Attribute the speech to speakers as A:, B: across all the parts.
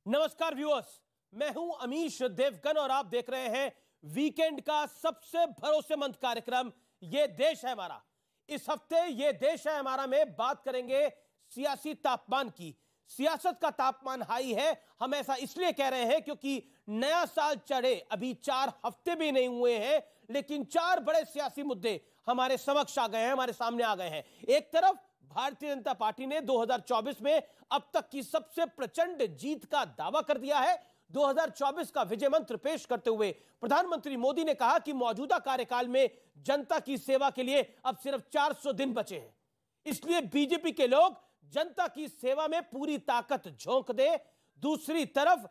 A: नमस्कार व्यूअर्स, मैं हूं अमीश देवगन और आप देख रहे हैं वीकेंड का सबसे भरोसेमंद कार्यक्रम ये देश है हमारा। इस हफ्ते ये देश है हमारा में बात करेंगे सियासी तापमान की। सियासत का तापमान हाई है, हम ऐसा इसलिए कह रहे हैं क्योंकि नया साल चढ़े अभी 4 हफ्ते भी नहीं हुए हैं, लेकिन 4 बड़े सियासी मुद्दे हमारे समक्ष आ गए हैं, हमारे सामने आ गए हैं। एक तरफ भारतीय जनता पार्टी ने 2024 में अब तक की सबसे प्रचंड जीत का दावा कर दिया है। 2024 का विजय मंत्र पेश करते हुए प्रधानमंत्री मोदी ने कहा कि मौजूदा कार्यकाल में जनता की सेवा के लिए अब सिर्फ 400 दिन बचे हैं, इसलिए बीजेपी के लोग जनता की सेवा में पूरी ताकत झोंक दे। दूसरी तरफ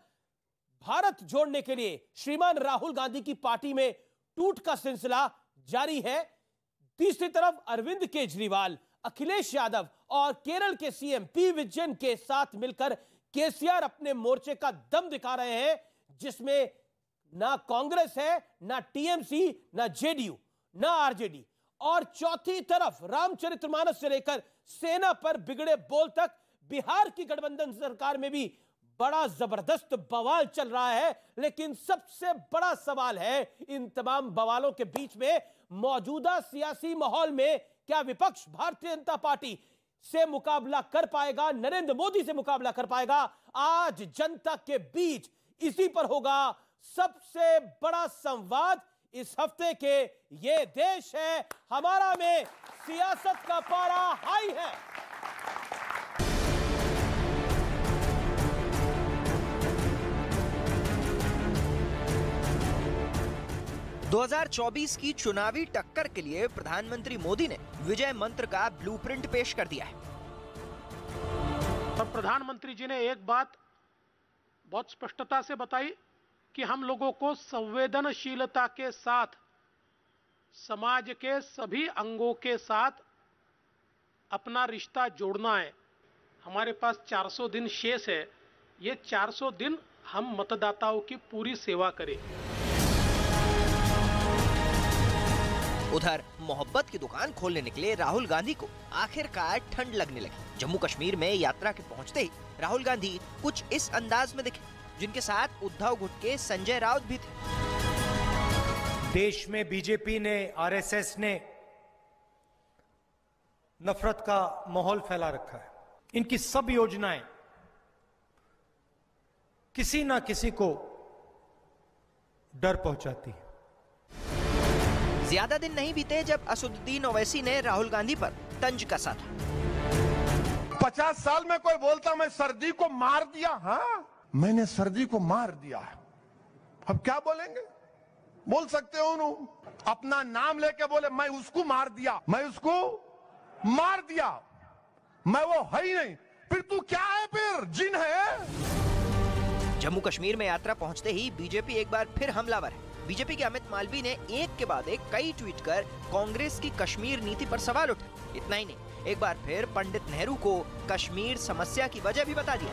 A: भारत जोड़ने के लिए श्रीमान राहुल गांधी की पार्टी में टूट का सिलसिला जारी है। तीसरी तरफ अरविंद केजरीवाल, अखिलेश यादव और केरल के सीएम पी विजयन के साथ मिलकर केसीआर अपने मोर्चे का दम दिखा रहे हैं, जिसमें ना कांग्रेस है, ना टीएमसी, ना जेडीयू, ना आरजेडी। और चौथी तरफ रामचरितमानस से लेकर सेना पर बिगड़े बोल तक बिहार की गठबंधन सरकार में भी बड़ा जबरदस्त बवाल चल रहा है। लेकिन सबसे बड़ा सवाल है, इन तमाम बवालों के बीच में मौजूदा सियासी माहौल में क्या विपक्ष भारतीय जनता पार्टी से मुकाबला कर पाएगा, नरेंद्र मोदी से मुकाबला कर पाएगा? आज जनता के बीच इसी पर होगा सबसे बड़ा संवाद। इस हफ्ते के ये देश है हमारा में सियासत का पारा हाई है।
B: ...2024 की चुनावी टक्कर के लिए प्रधानमंत्री मोदी ने विजय मंत्र का ब्लूप्रिंट पेश कर दिया है।
C: और प्रधानमंत्री जी ने एक बात बहुत स्पष्टता से बताई कि हम लोगों को संवेदनशीलता के साथ समाज के सभी अंगों के साथ अपना रिश्ता जोड़ना है। हमारे पास 400 दिन शेष है, ये 400 दिन हम मतदाताओं की पूरी सेवा करें।
B: उधर मोहब्बत की दुकान खोलने निकले राहुल गांधी को आखिरकार ठंड लगने लगी। जम्मू कश्मीर में यात्रा के पहुंचते ही राहुल गांधी कुछ इस अंदाज में दिखे, जिनके साथ उद्धव गुटके संजय राउत भी थे।
D: देश में बीजेपी ने, आरएसएस ने नफरत का माहौल फैला रखा है। इनकी सब योजनाएं किसी ना किसी को डर पहुंचाती है।
B: ज्यादा दिन नहीं बीते जब असदुद्दीन ओवैसी ने राहुल गांधी पर तंज कसा था।
E: 50 साल में कोई बोलता मैं सर्दी को मार दिया, हाँ मैंने सर्दी को मार दिया है, अब क्या बोलेंगे? बोल सकते हो उन्होंने अपना नाम लेके बोले मैं उसको मार दिया, मैं उसको मार दिया, मैं वो है ही नहीं, फिर तू क्या है? फिर जिन है।
B: जम्मू कश्मीर में यात्रा पहुंचते ही बीजेपी एक बार फिर हमलावर है। बीजेपी के अमित मालवीय ने एक के बाद एक कई ट्वीट कर कांग्रेस की कश्मीर नीति पर सवाल उठाए। इतना ही नहीं, एक बार फिर पंडित नेहरू को कश्मीर समस्या की वजह भी बता दिया।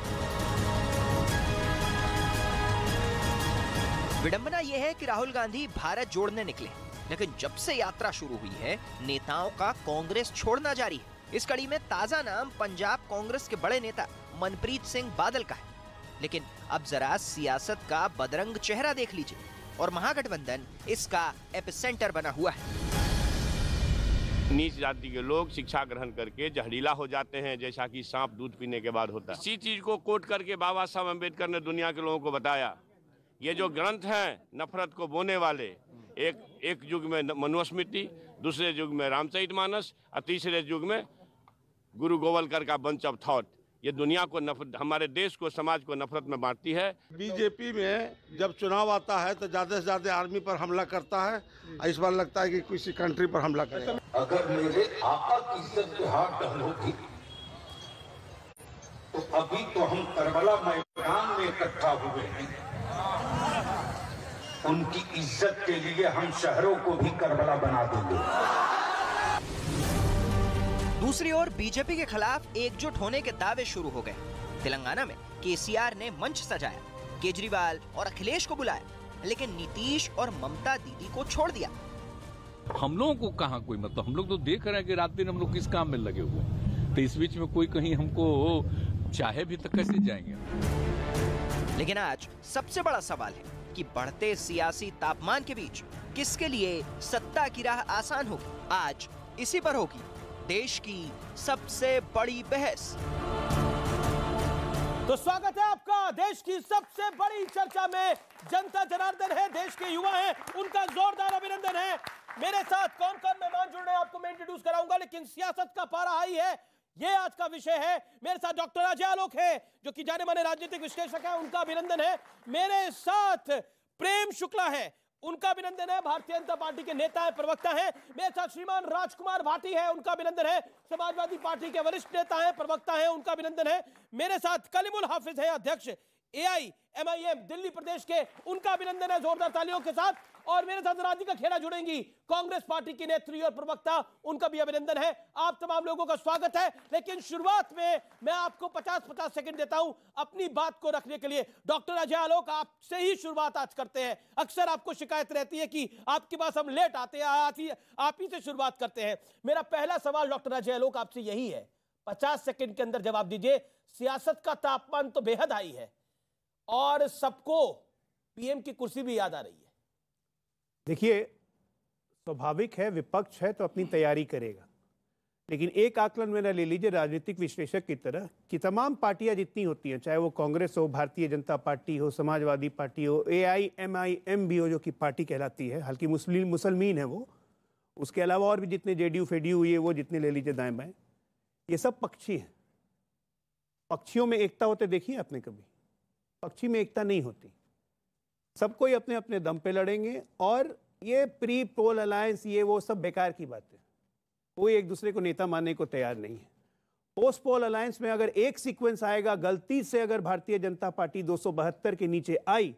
B: विडंबना यह है कि राहुल गांधी भारत जोड़ने निकले, लेकिन जब से यात्रा शुरू हुई है नेताओं का कांग्रेस छोड़ना जारी है। इस कड़ी में ताजा नाम पंजाब कांग्रेस के बड़े नेता मनप्रीत सिंह बादल का है। लेकिन अब जरा सियासत का बदरंग चेहरा देख लीजिए, और महागठबंधन इसका एपिसेंटर बना हुआ है।
F: नीच जाति के लोग शिक्षा ग्रहण करके जहरीला हो जाते हैं, जैसा कि सांप दूध पीने के बाद होता है। इसी चीज को कोट करके बाबा साहब अम्बेडकर ने दुनिया के लोगों को बताया, ये जो ग्रंथ हैं नफरत को बोने वाले, एक युग में मनुस्मृति, दूसरे युग में रामचरितमानस और तीसरे युग में गुरु गोवलकर का बंच ऑफ थॉट, ये दुनिया को नफरत, हमारे देश को, समाज को नफरत में बांटती है।
G: बीजेपी में जब चुनाव आता है तो ज्यादा से ज्यादा आर्मी पर हमला करता है, इस बार लगता है कि किसी कंट्री पर हमला करेगा।
H: अगर मेरे आका की इज्जत पे हाथ डालोगी तो अभी तो हम करबला मैदान में इकट्ठा हुए हैं, उनकी इज्जत के लिए हम शहरों को भी करबला बना देंगे।
B: दूसरी ओर बीजेपी के खिलाफ एकजुट होने के दावे शुरू हो गए। तेलंगाना में केसीआर ने मंच सजाया, केजरीवाल और अखिलेश को बुलाया, लेकिन नीतीश और ममता दीदी को छोड़ दिया।
I: हम लोगों को कहाँ कोई मतलब, हम लोग तो देख रहे हैं कि रात दिन हम लोग किस काम में लगे हुए हैं, तो इस बीच में कोई कहीं हमको चाहे भी तो कैसे जाएंगे।
B: लेकिन आज सबसे बड़ा सवाल है कि बढ़ते सियासी तापमान के बीच किसके लिए सत्ता की राह आसान होगी। आज इसी पर होगी देश की सबसे बड़ी बहस।
A: तो स्वागत है आपका देश की सबसे बड़ी चर्चा में। जनता जनार्दन है, देश के युवा हैं, उनका जोरदार अभिनंदन है। मेरे साथ कौन कौन मेहमान जुड़ रहे हैं आपको मैं इंट्रोड्यूस कराऊंगा, लेकिन सियासत का पारा हाई है, ये आज का विषय है। मेरे साथ डॉक्टर अजय आलोक है जो कि जाने माने राजनीतिक विश्लेषक है, उनका अभिनंदन है। मेरे साथ प्रेम शुक्ला है, उनका अभिनंदन है, भारतीय जनता पार्टी के नेता है, प्रवक्ता है। मेरे साथ श्रीमान राजकुमार भाटी है, उनका अभिनंदन है, समाजवादी पार्टी के वरिष्ठ नेता है, प्रवक्ता है, उनका अभिनंदन है। मेरे साथ कलीमुल हाफिज है, अध्यक्ष AIMIM दिल्ली प्रदेश के, उनका अभिनंदन है जोरदार तालियों के साथ। और मेरे साथ राधिका खेड़ा जुड़ेंगी, कांग्रेस पार्टी की नेत्री और प्रवक्ता, उनका भी अभिनंदन है। आप तमाम लोगों का स्वागत है। लेकिन शुरुआत में मैं आपको 50-50 सेकंड देता हूं अपनी बात को रखने के लिए। डॉक्टर अजय आलोक, आपसे ही शुरुआत आज करते हैं। अक्सर आपको शिकायत रहती है कि आपके पास हम लेट आते हैं, आप ही से शुरुआत करते हैं। मेरा पहला सवाल डॉक्टर अजय आलोक आपसे यही है, 50 सेकंड के अंदर जवाब दीजिए। सियासत का तापमान तो बेहद हाई है और सबको PM की कुर्सी भी याद आ रही है।
D: देखिए, स्वाभाविक है, विपक्ष है तो अपनी तैयारी करेगा, लेकिन एक आकलन मेरा ले लीजिए राजनीतिक विश्लेषक की तरह कि तमाम पार्टियां जितनी होती हैं, चाहे वो कांग्रेस हो, भारतीय जनता पार्टी हो, समाजवादी पार्टी हो, AIMIM भी हो जो कि पार्टी कहलाती है, हालांकि मुसलमान है वो, उसके अलावा और भी जितने JDU फेडीयू हुई है वो जितने ले लीजिए दाएं बाएं, ये सब पक्षी हैं। पक्षियों में एकता होते देखिए आपने कभी? पक्षी में एकता नहीं होती, सब कोई अपने अपने दम पे लड़ेंगे। और ये प्री पोल अलायंस ये वो सब बेकार की बात है, कोई एक दूसरे को नेता मानने को तैयार नहीं है। पोस्ट पोल अलायंस में अगर एक सीक्वेंस आएगा, गलती से अगर भारतीय जनता पार्टी 272 के नीचे आई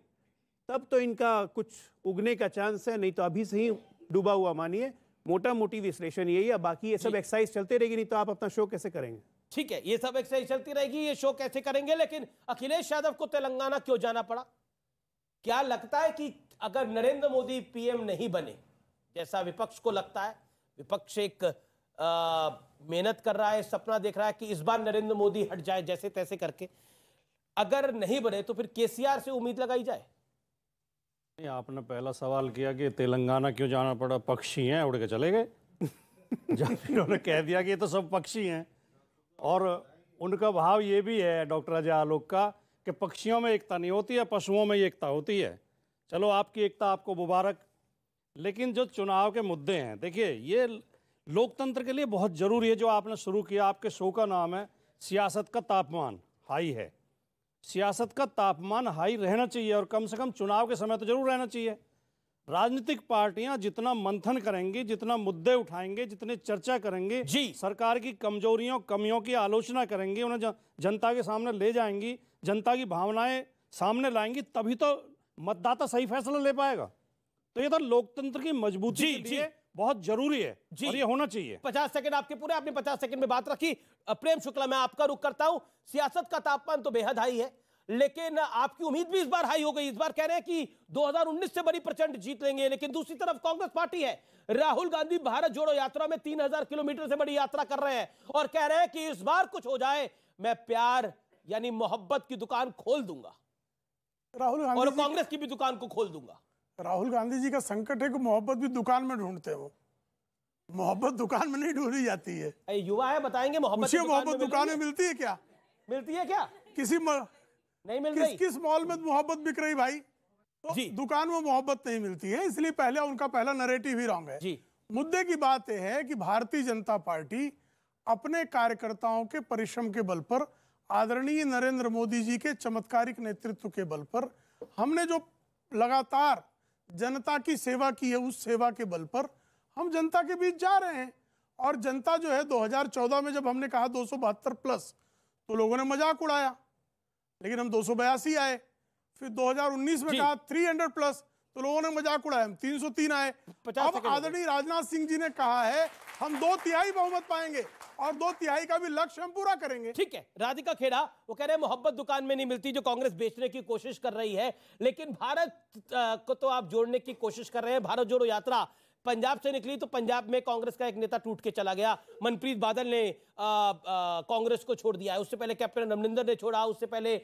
D: तब तो इनका कुछ उगने का चांस है, नहीं तो अभी से ही डूबा हुआ मानिए। मोटा मोटी विश्लेषण यही है, बाकी ये सब एक्सरसाइज चलते रहेगी, नहीं तो आप अपना शो कैसे करेंगे?
A: ठीक है, ये सब एक्सरसाइज चलती रहेगी, ये शो कैसे करेंगे। लेकिन अखिलेश यादव को तेलंगाना क्यों जाना पड़ा? क्या लगता है कि अगर नरेंद्र मोदी PM नहीं बने, जैसा विपक्ष को लगता है, विपक्ष एक मेहनत कर रहा है, सपना देख रहा है कि इस बार नरेंद्र मोदी हट जाए जैसे तैसे करके, अगर नहीं बने तो फिर KCR से उम्मीद लगाई जाए?
J: आपने पहला सवाल किया कि तेलंगाना क्यों जाना पड़ा, पक्षी हैं उड़ के चले गए। जब इन्होंने कह दिया कि ये तो सब पक्षी हैं, और उनका भाव ये भी है डॉक्टर अजय आलोक का कि पक्षियों में एकता नहीं होती है, पशुओं में एकता होती है। चलो आपकी एकता आपको मुबारक, लेकिन जो चुनाव के मुद्दे हैं, देखिए ये लोकतंत्र के लिए बहुत ज़रूरी है। जो आपने शुरू किया, आपके शो का नाम है सियासत का तापमान हाई है। सियासत का तापमान हाई रहना चाहिए और कम से कम चुनाव के समय तो जरूर रहना चाहिए। राजनीतिक पार्टियां जितना मंथन करेंगी, जितना मुद्दे उठाएंगे, जितने चर्चा करेंगे, सरकार की कमजोरियों कमियों की आलोचना करेंगी, उन्हें जनता के सामने ले जाएंगी, जनता की भावनाएं सामने लाएंगी, तभी तो मतदाता सही फैसला ले पाएगा। तो ये तो लोकतंत्र की मजबूती के लिए बहुत जरूरी है और ये होना चाहिए।
A: 50 सेकंड आपके पूरे, आपने 50 सेकंड में बात रखी। प्रेम शुक्ला, मैं आपका रुख करता हूं। सियासत का तापमान तो बेहद हाई है, लेकिन आपकी उम्मीद भी इस बार हाई हो गई। इस बार कह रहे हैं कि 2019 से बड़ी प्रचंड जीत लेंगे, लेकिन दूसरी तरफ कांग्रेस पार्टी है, राहुल गांधी भारत जोड़ो यात्रा में 3000 किलोमीटर से बड़ी यात्रा कर रहे हैं और कह रहे हैं कि इस बार कुछ हो जाए, मैं प्यार यानी मोहब्बत की दुकान खोल दूंगा,
K: राहुल गांधी
A: और कांग्रेस की भी दुकान को खोल दूंगा।
K: राहुल गांधी जी का संकट है कि मोहब्बत भी दुकान में ढूंढते हैं। वो मोहब्बत दुकान में नहीं ढूंढी जाती है।
A: युवा है, बताएंगे मोहब्बत
K: दुकान में मिलती है क्या?
A: मिलती है क्या?
K: किसी
A: नहीं मिल रही।
K: किस मॉल में मोहब्बत बिक रही भाई? तो दुकान में मोहब्बत नहीं मिलती है, इसलिए पहले उनका पहला नैरेटिव ही रॉन्ग है। मुद्दे की बात यह है कि भारतीय जनता पार्टी अपने कार्यकर्ताओं के परिश्रम के बल पर, आदरणीय नरेंद्र मोदी जी के चमत्कारिक नेतृत्व के बल पर, हमने जो लगातार जनता की सेवा की है, उस सेवा के बल पर हम जनता के बीच जा रहे हैं। और जनता जो है 2014 में जब हमने कहा 272 प्लस तो लोगों ने मजाक उड़ाया, लेकिन हम 282 आए। फिर 2019 में कहा 300 प्लस तो लोगों ने मजाक उड़ाया, हम 303 आए। अब आदरणीय राजनाथ सिंह जी ने कहा है हम 2/3 बहुमत पाएंगे और 2/3 का भी लक्ष्य हम पूरा करेंगे।
A: ठीक है, राधिका खेड़ा वो कह रहे हैं मोहब्बत दुकान में नहीं मिलती, जो कांग्रेस बेचने की कोशिश कर रही है, लेकिन भारत को तो आप जोड़ने की कोशिश कर रहे हैं। भारत जोड़ो यात्रा पंजाब से निकली तो पंजाब में कांग्रेस का एक नेता टूट के चला गया। मनप्रीत बादल ने कांग्रेस को छोड़ दिया है। उससे पहले कैप्टन अमरिंदर ने छोड़ा, उससे पहले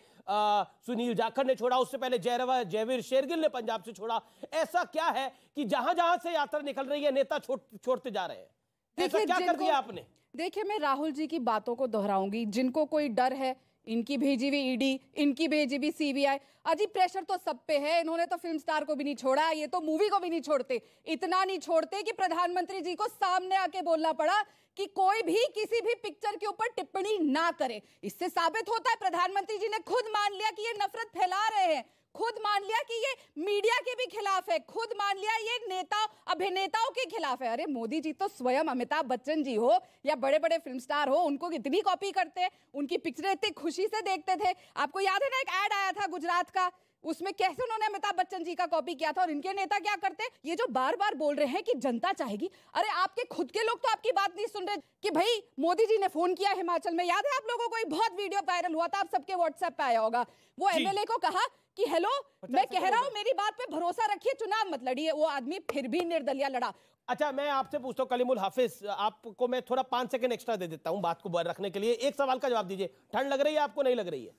A: सुनील जाखड़ ने छोड़ा, उससे पहले जयवीर शेरगिल ने पंजाब से छोड़ा। ऐसा क्या है कि जहां जहां से यात्रा निकल रही है नेता छोड़ते जा रहे हैं? ऐसा क्या कर दिया आपने?
L: देखिए, मैं राहुल जी की बातों को दोहराऊंगी। जिनको कोई डर है, इनकी भेजी हुई ईडी, इनकी भेजी हुई सीबीआई, अजी प्रेशर तो सब पे है। इन्होंने तो फिल्म स्टार को भी नहीं छोड़ा, ये तो मूवी को भी नहीं छोड़ते। इतना नहीं छोड़ते कि प्रधानमंत्री जी को सामने आके बोलना पड़ा कि कोई भी किसी भी पिक्चर के ऊपर टिप्पणी ना करे। इससे साबित होता है प्रधानमंत्री जी ने खुद मान लिया कि ये नफरत फैला रहे हैं, खुद मान लिया कि ये मीडिया के भी खिलाफ है, खुद मान लिया ये नेता अभिनेताओं के खिलाफ है। अरे मोदी जी तो स्वयं अमिताभ बच्चन जी हो या बड़े बड़े फिल्म स्टार हो, उनको कितनी कॉपी करते हैं, उनकी पिक्चरें इतनी खुशी से देखते थे। आपको याद है ना, एक ऐड आया था गुजरात का, उसमें कैसे उन्होंने अमिताभ बच्चन जी का कॉपी किया था। और इनके नेता क्या करते हैं, ये जो बार बार बोल रहे हैं कि जनता चाहेगी, अरे आपके खुद के लोग तो आपकी बात नहीं सुन रहे कि भाई मोदी जी ने फोन किया हिमाचल में। याद है आप लोगों को, एक बहुत वीडियो वायरल हुआ था, आप सबके व्हाट्सएप पे आया होगा। वो एमएलए को कहा कि हेलो, मैं कह रहा हूं मेरी बात पे भरोसा रखिए, चुनाव मत लड़िए। वो आदमी फिर भी निर्दलिया लड़ा।
A: अच्छा, मैं आपसे पूछता हूं कलीमुल हाफिज, आपको मैं थोड़ा 5 सेकंड एक्स्ट्रा दे देता हूं बात को रखने के लिए। एक सवाल का जवाब दीजिए, ठंड लग रही है आपको, नहीं लग रही है?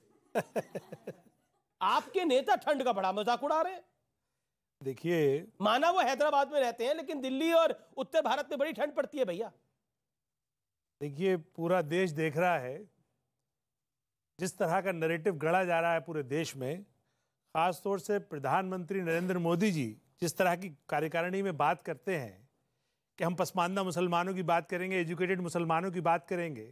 A: आपके नेता ठंड का बड़ा मजाक उड़ा रहे हैं।
M: देखिए,
A: माना वो हैदराबाद में रहते हैं, लेकिन दिल्ली और उत्तर भारत में बड़ी ठंड पड़ती है भैया।
M: देखिए, पूरा देश देख रहा है जिस तरह का नैरेटिव गढ़ा जा रहा है पूरे देश में। खासतौर से प्रधानमंत्री नरेंद्र मोदी जी जिस तरह की कार्यकारिणी में बात करते हैं कि हम पसमानदा मुसलमानों की बात करेंगे, एजुकेटेड मुसलमानों की बात करेंगे,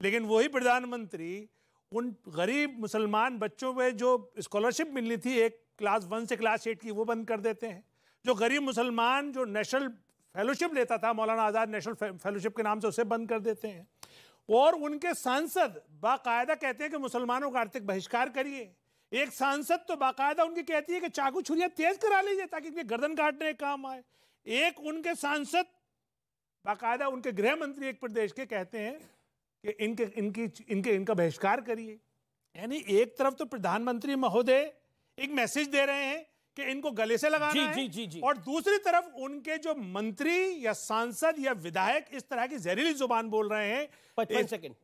M: लेकिन वही प्रधानमंत्री उन गरीब मुसलमान बच्चों में जो स्कॉलरशिप मिलनी थी एक क्लास 1 से क्लास 8 की, वो बंद कर देते हैं। जो गरीब मुसलमान जो नेशनल फेलोशिप लेता था, मौलाना आज़ाद नेशनल फेलोशिप के नाम से, उसे बंद कर देते हैं। और उनके सांसद बाकायदा कहते हैं कि मुसलमानों का आर्थिक बहिष्कार करिए। एक सांसद तो बाकायदा उनकी कहती है कि चाकू छुरियां तेज करा लीजिए ताकि इनके गर्दन काटने का काम आए। एक उनके सांसद बाकायदा उनके गृह मंत्री एक प्रदेश के कहते हैं कि इनका बहिष्कार करिए। यानी एक तरफ तो प्रधानमंत्री महोदय एक मैसेज दे रहे हैं कि इनको गले से लगाना है, और दूसरी तरफ उनके जो मंत्री या सांसद या विधायक इस तरह की जहरीली जुबान बोल रहे हैं।
A: 55 सेकंड।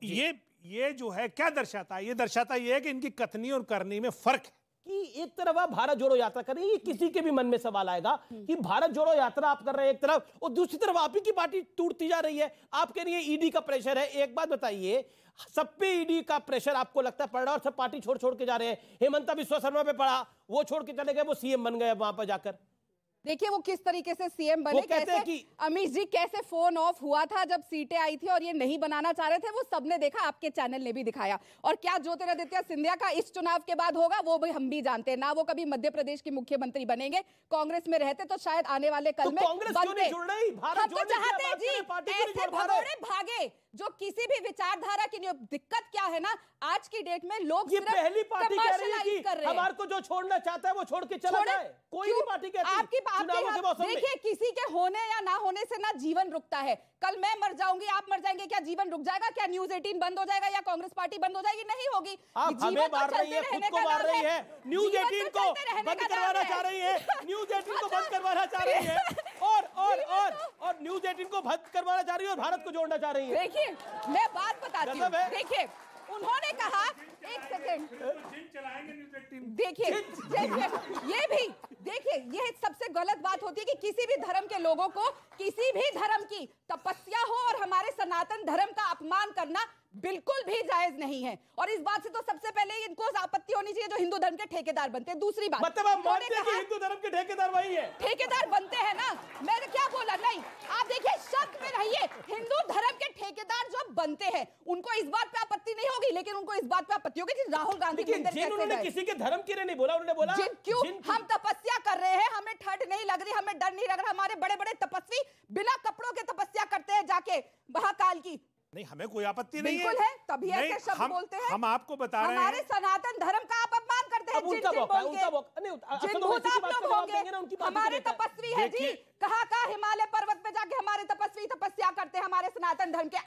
M: ये जो है क्या दर्शाता है? ये दर्शाता है कि इनकी कथनी और करनी में फर्क है।
A: कि एक तरफ आप भारत जोड़ो यात्रा कर रहे हैं, ये किसी के भी मन में सवाल आएगा कि भारत जोड़ो यात्रा आप कर रहे हैं एक तरफ, और दूसरी तरफ आप ही की पार्टी टूटती जा रही है। आपके लिए ईडी का प्रेशर है। एक बात बताइए, सब पे ईडी का प्रेशर आपको लगता है पड़ रहा है और सब पार्टी छोड़ के जा रहे हैं? हेमंता बिस्वा शर्मा पे पड़ा, वो छोड़ के चले गए, वो सीएम बन गए वहां पर जाकर।
L: देखिए वो किस तरीके से सीएम बने, कैसे अमित जी कैसे फोन ऑफ हुआ था जब सीटें आई थी और ये नहीं बनाना चाह रहे थे, वो सबने देखा, आपके चैनल ने भी दिखाया। और क्या ज्योतिरादित्य सिंधिया का इस चुनाव के बाद होगा वो भी हम भी जानते हैं। ना वो कभी मध्य प्रदेश के मुख्यमंत्री बनेंगे, कांग्रेस में रहते तो शायद आने वाले कल में बनते। हम तो चाहते हैं जी ऐसे भगोड़े भागे जो किसी भी विचारधारा की नहीं। दिक्कत क्या है ना, आज की डेट में लोग
A: ये पहली पार्टी कह रही है कि हमारे को जो छोड़ना चाहता है वो छोड़ के चला जाए। कोई भी पार्टी कहती है
L: देखिए किसी के होने या ना होने से ना जीवन रुकता है। कल मैं मर जाऊंगी, आप मर जाएंगे, क्या जीवन रुक जाएगा? क्या न्यूज 18 बंद हो जाएगा या कांग्रेस पार्टी बंद हो जाएगी? नहीं होगी।
A: आप हमें मार रही है, खुद को मार रही है। न्यूज 18 को बंद करवाना चाह रही है, न्यूज 18 को बंद करवाना चाह रही है, और न्यूज 18 को बंद करवाना चाह रही है और भारत को जोड़ना चाह रही है।
L: देखिए मैं बात बताती हूँ, देखिए उन्होंने कहा, एक सेकंड, देखिए ये भी देखिए, ये सबसे गलत बात होती है कि किसी भी धर्म के लोगों को किसी भी धर्म की तपस्या हो और हमारे सनातन धर्म का अपमान करना बिल्कुल भी जायज नहीं है। और इस बात से तो सबसे पहले इनको आपत्ति होनी चाहिए जो हिंदू धर्म के ठेकेदार बनते हैं। दूसरी बात,
A: मतलब आप मानते हैं कि हिंदू धर्म के ठेकेदार वही है?
L: ठेकेदार बनते हैं ना, मैंने क्या बोला? नहीं, आप देखिए शक में रहिए, हिंदू धर्म के ठेकेदार जो बनते हैं उनको इस बात पे आपत्ति नहीं होगी, लेकिन उनको इस बात पे आपत्ति होगी कि राहुल गांधी
A: उन्होंने किसी के धर्म के लिए नहीं बोला, उन्होंने बोला
L: क्यों हम तपस्या कर रहे हैं, हमें ठंड नहीं लग रही, हमें डर नहीं लग रहा। हमारे बड़े बड़े तपस्वी बिना कपड़ों के तपस्या करते हैं जाके महाकाल की।
M: नहीं, हमें कोई आपत्ति नहीं
L: है, तभी ऐसे शब्द बोलते हैं।
M: हम आपको बता रहे हैं
L: हमारे सनातन धर्म का आप अपमान करते हैं। हमारे तपस्वी है जी, कहाँ हिमालय पर्वत पे जाके हमारे तपस्वी तपस्या करते हैं हमारे सनातन धर्म के।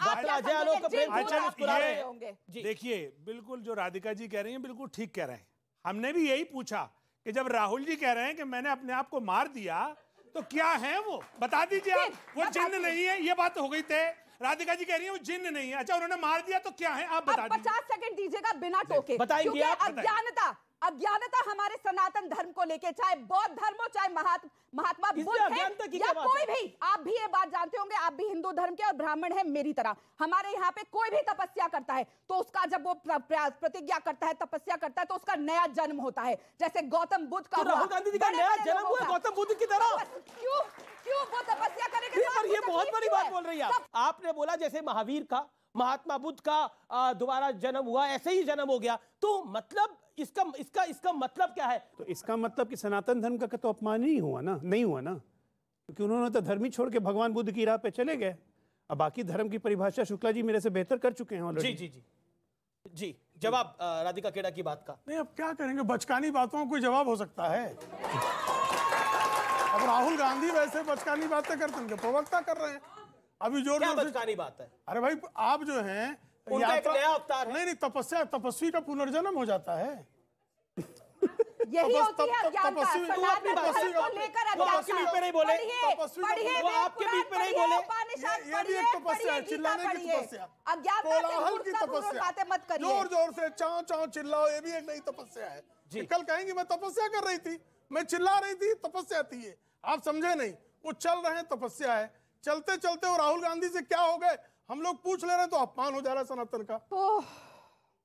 M: देखिए बिल्कुल जो राधिका जी कह रही हैं बिल्कुल ठीक कह रहे हैं। हमने भी यही पूछा कि जब राहुल जी कह रहे हैं कि मैंने अपने आप को मार दिया, तो क्या है वो, बता दीजिए आप। वो जिन्न नहीं है, ये बात हो गई तय। राधिका जी कह रही है वो जिन्न नहीं है। अच्छा, उन्होंने मार दिया तो क्या है, आप बता दीजिए।
L: 50 सेकंड दीजिएगा बिना टोके,
A: बताएंगे
L: आप। अज्ञानता हमारे सनातन धर्म को लेके, चाहे बौद्ध धर्म हो, चाहे महात्मा बुद्ध है या कोई भी, आप भी ये बात जानते होंगे, आप भी हिंदू धर्म के और ब्राह्मण हैं मेरी तरह। हमारे यहाँ पे कोई भी तपस्या करता है तो उसका जब वो प्रतिज्ञा करता है, तपस्या करता है, तो उसका नया जन्म होता है। जैसे गौतम बुद्ध का,
A: राहुल गांधी जी का नया जन्म हुआ गौतम बुद्ध की तरह।
L: क्यों वो तपस्या करेंगे?
A: ये बहुत बड़ी बात बोल रही है आप। आपने बोला जैसे महावीर का, महात्मा बुद्ध का दोबारा जन्म हुआ, ऐसे ही जन्म हो गया, तो मतलब इसका मतलब क्या है?
D: तो इसका मतलब कि सनातन धर्म का तो अपमान ही हुआ ना, नहीं हुआ ना, क्योंकि उन्होंने तो धर्म ही छोड़ के भगवान बुद्ध की राह पे चले गए। अब बाकी धर्म की परिभाषा शुक्ला जी मेरे से बेहतर कर चुके हैं ऑलरेडी।
A: जी जी जी जी, जवाब राधिका खेड़ा की बात का।
K: नहीं, अब क्या करेंगे, बचकानी बातों का कोई जवाब हो सकता है? अब राहुल गांधी वैसे बचकानी बातें करते हैं, प्रवक्ता कर रहे हैं अभी जोर
A: क्या
K: जोर से।
A: बचकानी बात है?
K: अरे भाई, आप जो हैं
A: उनका एक नया अवतार है।
K: नहीं, तपस्वी का पुनर्जन्म हो जाता है।
L: यही होती है अज्ञानता। सनातन धर्म को लेकर
A: वो आपके बीच में नहीं बोले, वो आपके बीच में नहीं बोले।
K: ये भी एक तपस्या है, चिल्लाने की तपस्या, कोलाहल की तपस्या, जोर जोर से चाव चाव चिल्लाओ, ये भी एक नई तपस्या है। कल कहेंगी मैं तपस्या कर रही थी, मैं चिल्ला रही थी, तपस्या थी ये, आप समझे नहीं। वो चल रहे हैं, तपस्या है। चलते चलते वो राहुल गांधी से क्या हो गए, हम लोग पूछ ले रहे हैं तो अपमान हो जा रहा है सनातन का।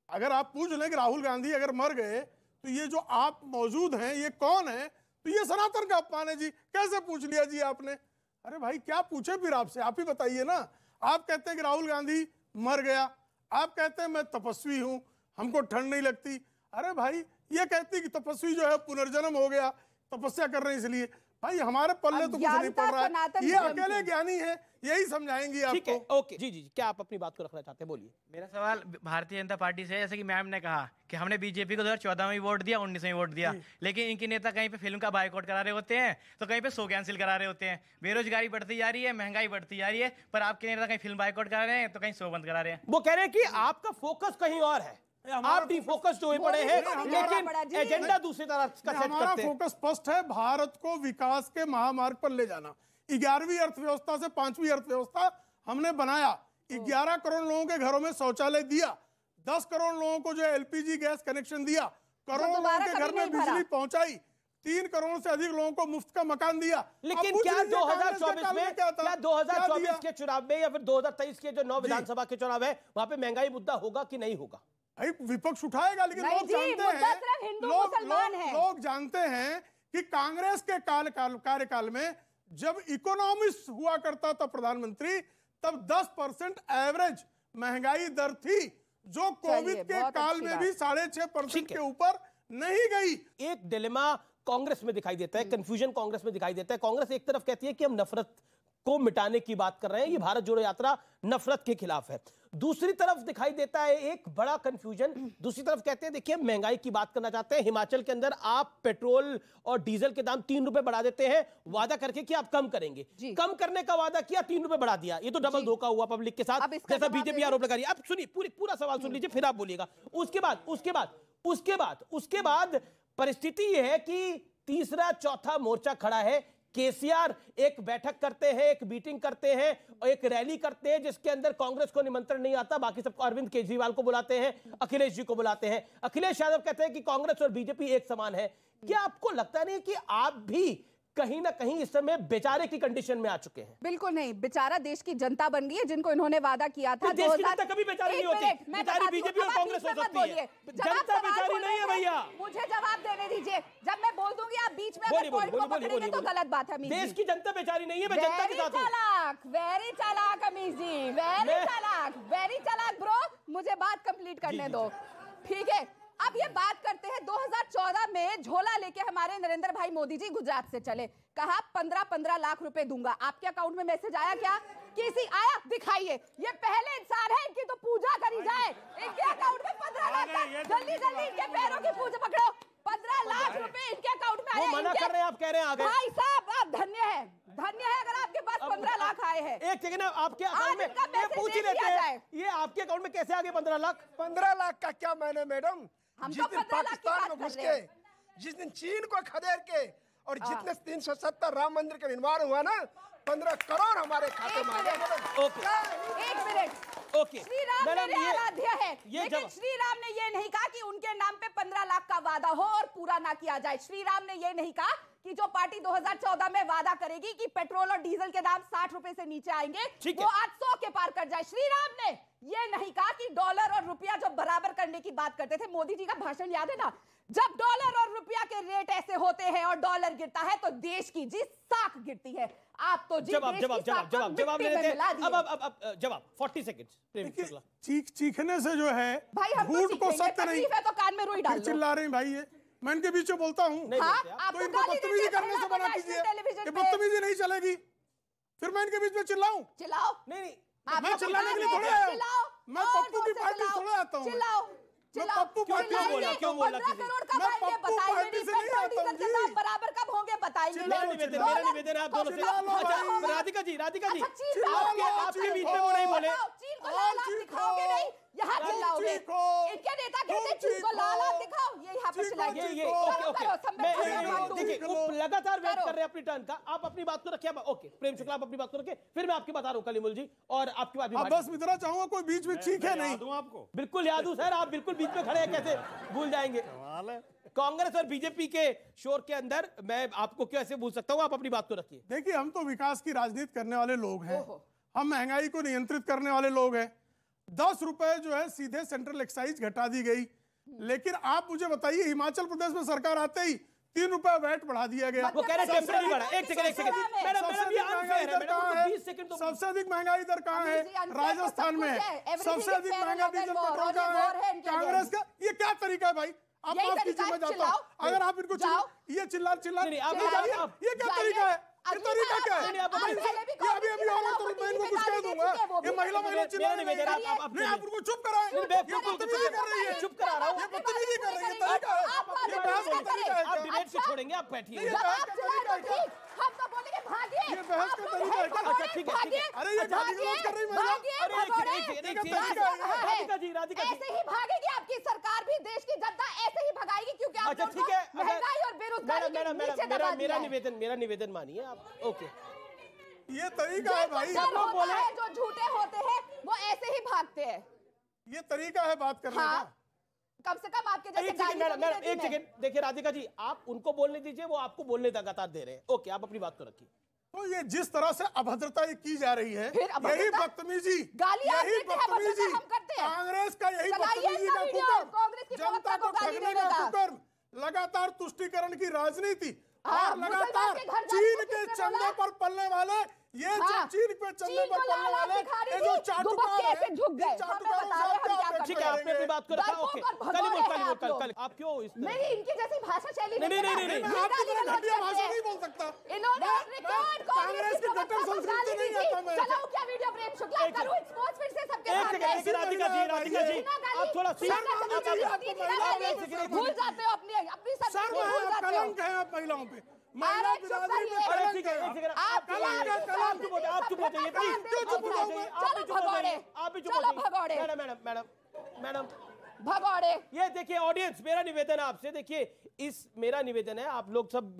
K: अगर आप पूछ लें कि राहुल गांधी अगर मर गए तो ये जो आप मौजूद हैं ये कौन है, तो ये सनातन का अपमान है जी। कैसे पूछ लिया जी आपने? अरे भाई, क्या पूछे फिर आपसे, आप ही बताइए ना। आप कहते हैं कि राहुल गांधी मर गया, आप कहते हैं मैं तपस्वी हूं, हमको ठंड नहीं लगती। अरे भाई, ये कहती कि तपस्वी जो है पुनर्जन्म हो गया, तपस्या कर रहे हैं इसलिए। भाई, हमारे पल्ले तो कुछ नहीं पड़ रहा है, ये अकेले ज्ञानी है, यही समझाएंगी आपको।
A: ओके जी जी, क्या आप अपनी बात को रखना चाहते हैं, बोलिए।
N: मेरा सवाल भारतीय जनता पार्टी से है। जैसे कि मैम ने कहा कि हमने बीजेपी को 2014 में वोट दिया, 19 में वोट दिया, लेकिन इनके नेता कहीं पे फिल्म का बायकॉट करा रहे होते हैं, तो कहीं पे शो कैंसिल करा रहे होते हैं। बेरोजगारी बढ़ती जा रही है, महंगाई बढ़ती जा रही है, पर आपके नेता कहीं फिल्म बायकॉट करा रहे हैं तो कहीं शो बंद करा रहे हैं।
A: वो कह रहे हैं कि आपका फोकस कहीं और है, आप डिफोकस्ड हुए पड़े हैं, लेकिन एजेंडा दूसरी तरह का सेट
K: हमारा
A: करते हैं।
K: फोकस स्पष्ट है, भारत को विकास के महामार्ग पर ले जाना। 11वीं अर्थव्यवस्था से 5वीं अर्थव्यवस्था हमने बनाया। 11 करोड़ लोगों के घरों में शौचालय दिया, 10 करोड़ लोगों को जो LPG गैस कनेक्शन दिया, करोड़ों लोगों के घर में बिजली पहुंचाई, 3 करोड़ से अधिक लोगों को मुफ्त का मकान दिया।
A: लेकिन क्या 2024 में, क्या 2024 के चुनाव में या फिर 2023 के जो 9 विधानसभा के चुनाव है, वहां पे महंगाई मुद्दा होगा कि नहीं होगा?
K: विपक्ष उठाएगा, लेकिन लोग जानते हैं, लोग जानते हैं कि कांग्रेस के कार्यकाल में जब इकोनॉमिस्ट हुआ करता था प्रधानमंत्री, तब 10% एवरेज महंगाई दर थी, जो कोविड के काल में भी 6.5% के ऊपर नहीं गई।
A: एक डिलेमा कांग्रेस में दिखाई देता है, कंफ्यूजन कांग्रेस में दिखाई देता है। कांग्रेस एक तरफ कहती है कि हम नफरत को मिटाने की बात कर रहे हैं, ये भारत जोड़ो यात्रा नफरत के खिलाफ है। दूसरी तरफ दिखाई देता है एक बड़ा कंफ्यूजन, दूसरी तरफ कहते हैं देखिए महंगाई की बात करना चाहते हैं, हिमाचल के अंदर आप पेट्रोल और डीजल के दाम 3 रुपए बढ़ा देते हैं, वादा करके कि आप कम करेंगे, कम करने का वादा किया, 3 रुपए बढ़ा दिया। ये तो डबल धोखा हुआ पब्लिक के साथ, जैसा बीजेपी आरोप लगा रही है। अब सुनिए, पूरा सवाल सुन लीजिए, फिर आप बोलिएगा। उसके बाद परिस्थिति यह है कि तीसरा चौथा मोर्चा खड़ा है। केसीआर एक बैठक करते हैं, एक मीटिंग करते हैं और एक रैली करते हैं, जिसके अंदर कांग्रेस को निमंत्रण नहीं आता, बाकी सबको, अरविंद केजरीवाल को बुलाते हैं, अखिलेश जी को बुलाते हैं। अखिलेश यादव कहते हैं कि कांग्रेस और बीजेपी एक समान है। क्या आपको लगता नहीं कि आप भी कहीं ना कहीं इस समय बेचारे की कंडीशन में आ चुके हैं?
L: बिल्कुल नहीं, बेचारा देश की जनता बन गई है, जिनको इन्होंने वादा किया था।
A: देश की जनता कभी बेचारी नहीं होती, बेचारी बीजेपी और कांग्रेस हो सकती है, जनता बेचारी नहीं है भैया।
L: मुझे जवाब देने दीजिए, जब मैं बोल दूंगी आप बीच में अगर पॉइंट को पकड़ेंगे तो गलत बात है।
A: देश की जनता बेचारी नहीं है, मैं जनता के साथ हूं।
L: वेरी चालाक अमीश जी, वेरी चालाक ब्रो, मुझे बात कंप्लीट करने दो, ठीक है। अब ये बात करते हैं 2014 में झोला लेके हमारे नरेंद्र भाई मोदी जी गुजरात से चले, कहा 15-15 लाख रुपए दूंगा। आपके अकाउंट में मैसेज आया क्या? किसी आया? दिखाइए। ये पहले इंसान है, इनकी तो पूजा करी जाए। इनके अकाउंट में 15 लाख का, जल्दी जल्दी इनके पैरों की पूजा पकड़ो। 15 लाख रुपए इनके अकाउंट में आए।
A: वो मना कर रहे हैं, आप कह रहे हैं आ गए।
L: भाई साहब, आप धन्य है अगर आपके पास 15 लाख आए हैं।
A: एक सेकंड, आपके अकाउंट में ये पूछ ही लेते हैं, ये आपके अकाउंट में कैसे आ गए 15 लाख?
O: 15 लाख का क्या मैंने मैडम, जिस दिन पाकिस्तान में घुस के, जिस दिन चीन को खदेड़ के और जितने 370 राम मंदिर का निर्माण हुआ ना, 15 करोड़ हमारे खाते में आ गए।
L: एक मिनट,
A: ओके,
L: श्री राम मेरे आराध्य है, लेकिन श्री राम ने ये नहीं कहा कि उनके नाम पे 15 लाख का वादा हो और पूरा ना किया जाए। श्री राम ने ये नहीं कहा कि जो पार्टी 2014 में वादा करेगी कि पेट्रोल और डीजल के दाम 60 रुपए से नीचे आएंगे, वो आज 100 के पार कर जाए। श्री राम ने ये नहीं कहा कि डॉलर और रुपया जो बराबर करने की बात करते थे, मोदी जी का भाषण याद है ना, जब डॉलर और रुपया के रेट ऐसे होते हैं और डॉलर गिरता है तो देश की जी साख गिरती है। आप तो जी
A: जवाब जवाब 40 सेकंड।
K: चीखने से जो है झूठ को सत्य नहीं
L: है तो कान में रुई डाल दो।
K: चिल्ला रहे हैं भाई, ये मैं इनके बीच में बोलता हूँ तो इनको बदतमीजी करने से मना कीजिए, ये बदतमीजी नहीं चलेगी। फिर मैं इनके बीच में चिल्लाऊं?
L: चिल्लाओ
A: नहीं,
K: मैं चिल्लाने के लिए थोड़ा आया हूं, मैं पप्पू की पार्टी से थोड़ा आता हूं। मैं पप्पू पार्टी से बोला, क्यों बोला?
L: 15 करोड़ का भाई बताइए, पेट्रोल डीजल के दाम बराबर कब होंगे बताइए।
A: मेरा निवेदन है आप दोनों से। राधिका जी आपके बीच में वो नहीं बोले।
L: चीन को लाल आंख दिखाओगे नहीं, यहाँ चिल्लाओगे। इनके नेता कहते चीन को लाल आंख दिखाओ, ये यहाँ पे चिल्लाएंगे।
A: देखिए लगातार वेट कर रहे हैं अपनी टर्न का। आप अपनी बात को रखिए। ओके प्रेम शुक्ला, आप अपनी बात को रखिए, फिर मैं आपकी बता रहा हूँ कलिमुल जी, और आपकी बात भी
K: बस इतना चाहूंगा कोई बीच में चीखे नहीं।
J: आपको
A: बिल्कुल याद हूँ सर, आप बिल्कुल बीच में खड़े हैं, कैसे भूल जाएंगे। कांग्रेस और बीजेपी के शोर के अंदर मैं आपको कैसे भूल सकता हूँ? आप अपनी बात को रखिए।
K: देखिए हम तो विकास की राजनीति करने वाले लोग हैं, हम महंगाई को नियंत्रित करने वाले लोग हैं। 10 रुपए जो है सीधे सेंट्रल एक्साइज घटा दी गई, लेकिन आप मुझे बताइए हिमाचल प्रदेश में सरकार आते ही 3 रुपए वैट बढ़ा दिया गया।
A: वो कह रहे हैं टेम्परेरी बढ़ा। एक सेकंड
K: सबसे अधिक महंगाई दर कहाँ है? राजस्थान में है। सबसे अधिक महंगा डीजल पेट्रोल कहाँ है? कांग्रेस का। ये क्या तरीका है भाई? आप माफ कीजिए, मैं जाता हूँ। अगर आप इनको ये चिल्ला ये क्या तरीका है? ये तरीका क्या है? अभी और तो मैं इनको कुछ कह दूंगा। ये महिला चिल्ला रही है, आप उनको चुप कराएं। ये बदतमीजी कर रही है,
A: चुप करा रहा हूँ।
K: ये बदतमीजी कर रही है, तरीका है। ये बहस का तरीका है।
A: आप डिबेट से छोड़ेंगे, आप बैठिए।
L: हम तो बोलेंगे भागिए।
K: ये बहस का तरीका है।
A: अच्छा ठीक है।
K: अरे ये गाली गलौज कर रही महिला।
A: राधिका जी
L: ऐसे ही भागेगी आपकी सरकार भी, देश की जनता ऐसे ही भगाएगी, क्योंकि आप
A: अच्छा ठीक है।
L: महंगाई और बेरोजगारी
A: मेरा निवेदन मानिए आप। ओके,
K: ये तरीका है भाई।
L: जो झूठे होते हैं वो ऐसे ही भागते हैं।
K: ये तरीका है बात करने का।
L: कम से कम आपके जैसे
A: एक सेकंड देखिए राधिका जी, आप उनको बोलने दीजिए, वो आपको बोलने लगातार दे रहे हैं। ओके, आप अपनी बात को रखिए।
K: तो ये जिस तरह से अभद्रता की जा रही है, यही बदतमीजी, कांग्रेस का यही बदतमीजी का कुकर्म, जनता को ठगने का कुकर्म, लगातार तुष्टीकरण की राजनीति और लगातार चीन के चंदे पर पलने वाले, ये जो चीन पे चंदे पर पलने वाले ये जो चाटुकार है,
A: ठीक है, आपने अपनी बात को रखा। ओके, कल आप क्यों
L: मेरी इनकी जैसी भाषा शैली
K: नहीं, मैं आपकी तरह घटिया भाषा नहीं बोल सकता।
L: इन्होंने रिकॉर्ड
K: कांग्रेस की कट्टर संस्कृति नहीं आता मैं।
L: चलाओ क्या वीडियो प्रेम शुक्ला करूं स्पोर्ट्स फिर से सबके सामने।
A: राधिका जी आप थोड़ा
L: भूल जाते हो अपनी संस्कृति भूल जाते हो।
K: कलंक है आप महिलाओं पे, महिला बिरादरी पे
A: ठीक है। आप चुप हो जाइए प्लीज। मैडम
L: भगौड़े।
A: ये देखिए ऑडियंस, मेरा निवेदन है आपसे, देखिए मेरा निवेदन है, आप लोग सब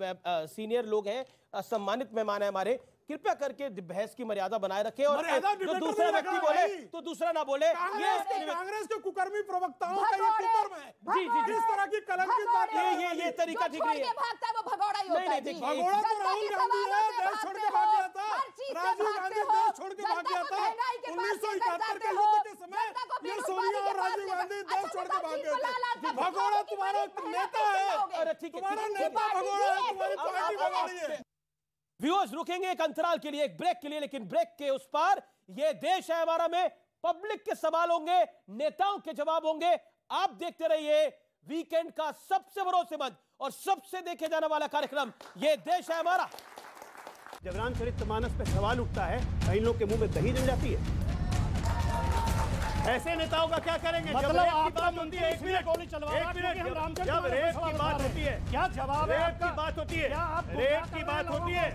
A: सीनियर लोग हैं, सम्मानित मेहमान है हमारे, कृपया करके बहस की मर्यादा बनाए रखें और जो दूसरा व्यक्ति बोले तो दूसरा ना बोले। ये
K: कांग्रेस के कुकर्मी प्रवक्ताओं का ये कुकर्म है।
A: जी
K: इस तरह की कलंकित बात
A: ये तरीका ठीक नहीं है।
L: भागता है वो भगौड़ा ही होता है।
K: भगौड़ा तो राहुल गांधी है, देश छोड़ के भाग गया था। राजीव गांधी देश छोड़ के भाग गया था 1971 के युद्ध के समय। ये सोनिया और राजीव गांधी देश छोड़ के भाग गए थे। भगौड़ा तुम्हारा नेता है, तुम्हारा नेता भगौड़ा है, तुम्हारी पार्टी भगौड़ी है।
A: व्यूअर्स रुकेंगे एक अंतराल के लिए, एक ब्रेक के लिए, लेकिन ब्रेक के उस पार ये देश है हमारा में पब्लिक के सवाल होंगे, नेताओं के जवाब होंगे। आप देखते रहिए वीकेंड का सबसे भरोसेमंद और सबसे देखे जाने वाला कार्यक्रम ये देश है हमारा।
D: जब रामचरितमानस पे सवाल उठता है कई लोग के मुंह में दही जम जाती है। ऐसे नेताओं का क्या करेंगे?
J: मतलब
D: जब रेप की बात होती है, एक मिनट, जब रेप की बात होती है,
J: क्या जवाब है?
D: रेप की बात होती है, रेप की बात होती है।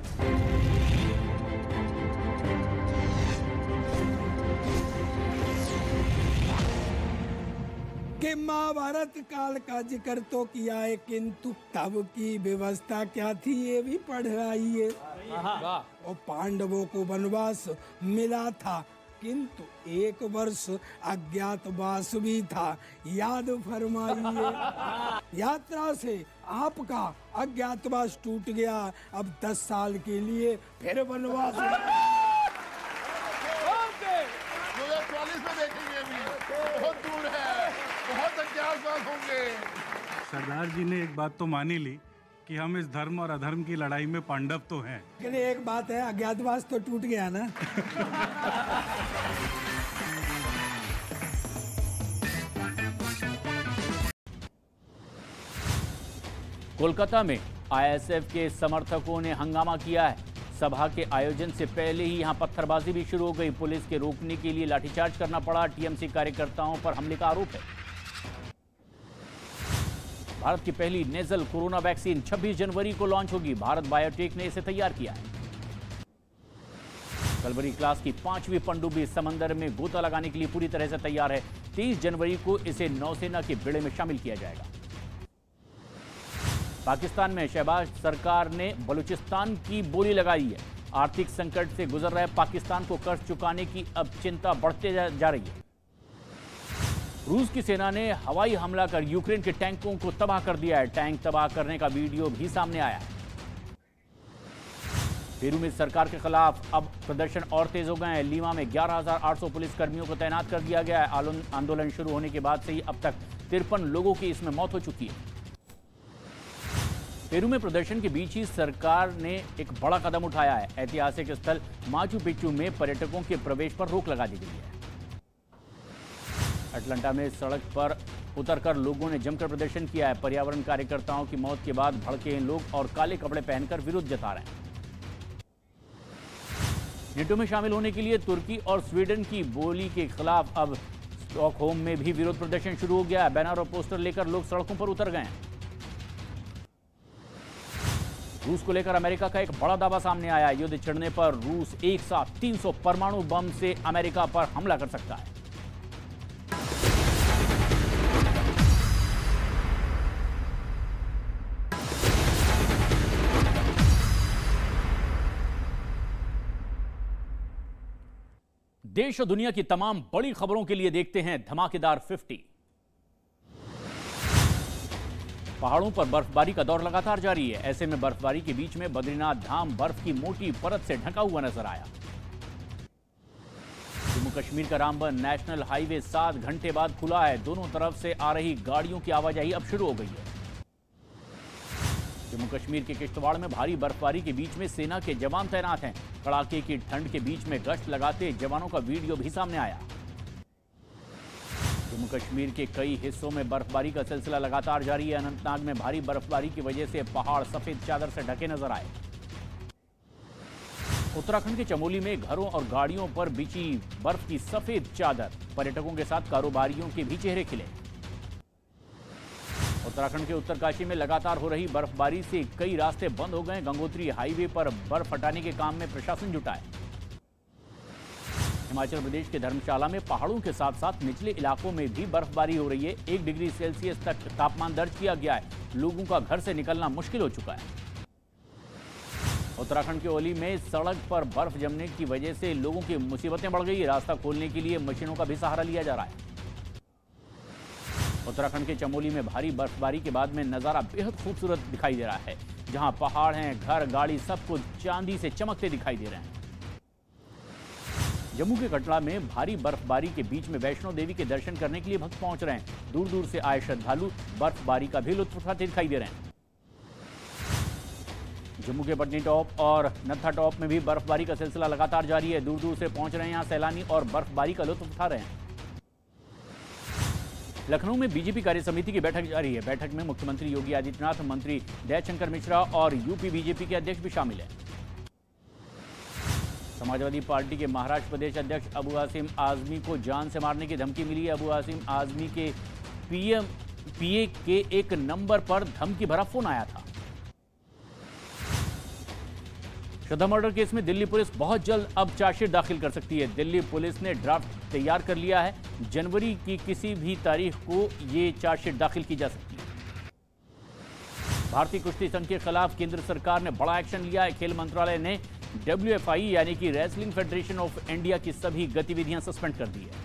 P: कि महाभारत काल का जिक्र तो किया है, किंतु तब की व्यवस्था क्या थी ये भी पढ़ आइए। और पांडवों को वनवास मिला था, किंतु 1 वर्ष अज्ञातवास भी था, याद फरमाइए। यात्रा से आपका अज्ञातवास टूट गया, अब 10 साल के लिए फिर वनवास।
E: 2044 में देखेंगे, अभी बहुत दूर है, बहुत अज्ञातवास होंगे।
Q: सरदार जी ने एक बात तो मानी ली कि हम इस धर्म और अधर्म की लड़ाई में पांडव तो हैं।
P: लेकिन एक बात है, अज्ञातवास तो टूट गया ना।
R: कोलकाता में आईएसएफ के समर्थकों ने हंगामा किया है। सभा के आयोजन से पहले ही यहां पत्थरबाजी भी शुरू हो गई। पुलिस के रोकने के लिए लाठीचार्ज करना पड़ा। टीएमसी कार्यकर्ताओं पर हमले का आरोप है। भारत की पहली नेजल कोरोना वैक्सीन 26 जनवरी को लॉन्च होगी। भारत बायोटेक ने इसे तैयार किया है। कलवरी क्लास की 5वीं पनडुब्बी समंदर में गोता लगाने के लिए पूरी तरह से तैयार है। 30 जनवरी को इसे नौसेना के बेड़े में शामिल किया जाएगा। पाकिस्तान में शहबाज सरकार ने बलूचिस्तान की बोली लगाई है। आर्थिक संकट से गुजर रहे पाकिस्तान को कर्ज चुकाने की अब चिंता बढ़ते जा रही है। रूस की सेना ने हवाई हमला कर यूक्रेन के टैंकों को तबाह कर दिया है। टैंक तबाह करने का वीडियो भी सामने आया है। पेरू में सरकार के खिलाफ अब प्रदर्शन और तेज हो गए हैं। लीमा में 11,800 पुलिसकर्मियों को तैनात कर दिया गया है। आंदोलन शुरू होने के बाद से ही अब तक 53 लोगों की इसमें मौत हो चुकी है। पेरू में प्रदर्शन के बीच ही सरकार ने एक बड़ा कदम उठाया है। ऐतिहासिक स्थल माचू पिच्चू में पर्यटकों के प्रवेश पर रोक लगा दी गई है। अटलांटा में सड़क पर उतरकर लोगों ने जमकर प्रदर्शन किया है। पर्यावरण कार्यकर्ताओं की मौत के बाद भड़के लोग और काले कपड़े पहनकर विरोध जता रहे हैं। नेटो में शामिल होने के लिए तुर्की और स्वीडन की बोली के खिलाफ अब स्टॉकहोम में भी विरोध प्रदर्शन शुरू हो गया है। बैनर और पोस्टर लेकर लोग सड़कों पर उतर गए हैं। रूस को लेकर अमेरिका का एक बड़ा दावा सामने आया। युद्ध छिड़ने पर रूस एक साथ 300 परमाणु बम से अमेरिका पर हमला कर सकता है। देश और दुनिया की तमाम बड़ी खबरों के लिए देखते हैं धमाकेदार 50। पहाड़ों पर बर्फबारी का दौर लगातार जारी है। ऐसे में बर्फबारी के बीच में बद्रीनाथ धाम बर्फ की मोटी परत से ढका हुआ नजर आया। जम्मू कश्मीर का रामबन नेशनल हाईवे 7 घंटे बाद खुला है। दोनों तरफ से आ रही गाड़ियों की आवाजाही अब शुरू हो गई है। जम्मू कश्मीर के किश्तवाड़ में भारी बर्फबारी के बीच में सेना के जवान तैनात हैं। कड़ाके की ठंड के बीच में गश्त लगाते जवानों का वीडियो भी सामने आया। जम्मू कश्मीर के कई हिस्सों में बर्फबारी का सिलसिला लगातार जारी है। अनंतनाग में भारी बर्फबारी की वजह से पहाड़ सफेद चादर से ढके नजर आए। उत्तराखंड के चमोली में घरों और गाड़ियों पर बिछी बर्फ की सफेद चादर। पर्यटकों के साथ कारोबारियों के भी चेहरे खिले। उत्तराखंड के उत्तरकाशी में लगातार हो रही बर्फबारी से कई रास्ते बंद हो गए। गंगोत्री हाईवे पर बर्फ हटाने के काम में प्रशासन जुटा है। हिमाचल प्रदेश के धर्मशाला में पहाड़ों के साथ साथ निचले इलाकों में भी बर्फबारी हो रही है। 1 डिग्री सेल्सियस तक तापमान दर्ज किया गया है। लोगों का घर से निकलना मुश्किल हो चुका है। उत्तराखंड के ओली में सड़क पर बर्फ जमने की वजह से लोगों की मुसीबतें बढ़ गई। रास्ता खोलने के लिए मशीनों का भी सहारा लिया जा रहा है। उत्तराखंड के चमोली में भारी बर्फबारी के बाद में नजारा बेहद खूबसूरत दिखाई दे रहा है। जहां पहाड़ हैं, घर, गाड़ी सब कुछ चांदी से चमकते दिखाई दे रहे हैं। जम्मू के कटरा में भारी बर्फबारी के बीच में वैष्णो देवी के दर्शन करने के लिए भक्त पहुंच रहे हैं। दूर दूर से आए श्रद्धालु बर्फबारी का भी लुत्फ उठाते दिखाई दे रहे हैं। जम्मू के पटनी टॉप और नत्था टॉप में भी बर्फबारी का सिलसिला लगातार जारी है। दूर दूर से पहुंच रहे हैं यहाँ सैलानी और बर्फबारी का लुत्फ उठा रहे हैं। लखनऊ में बीजेपी कार्य समिति की बैठक जारी है। बैठक में मुख्यमंत्री योगी आदित्यनाथ, मंत्री दयाशंकर मिश्रा और यूपी बीजेपी के अध्यक्ष भी शामिल हैं। समाजवादी पार्टी के महाराष्ट्र प्रदेश अध्यक्ष अबू आसिम आजमी को जान से मारने की धमकी मिली है। अबू आसिम आजमी के पीए के एक नंबर पर धमकी भरा फोन आया था। श्रद्धा मर्डर केस में दिल्ली पुलिस बहुत जल्द अब चार्जशीट दाखिल कर सकती है। दिल्ली पुलिस ने ड्राफ्ट तैयार कर लिया है। जनवरी की किसी भी तारीख को ये चार्जशीट दाखिल की जा सकती है। भारतीय कुश्ती संघ के खिलाफ केंद्र सरकार ने बड़ा एक्शन लिया है। खेल मंत्रालय ने WFI यानी कि रेसलिंग फेडरेशन ऑफ इंडिया की सभी गतिविधियां सस्पेंड कर दी है।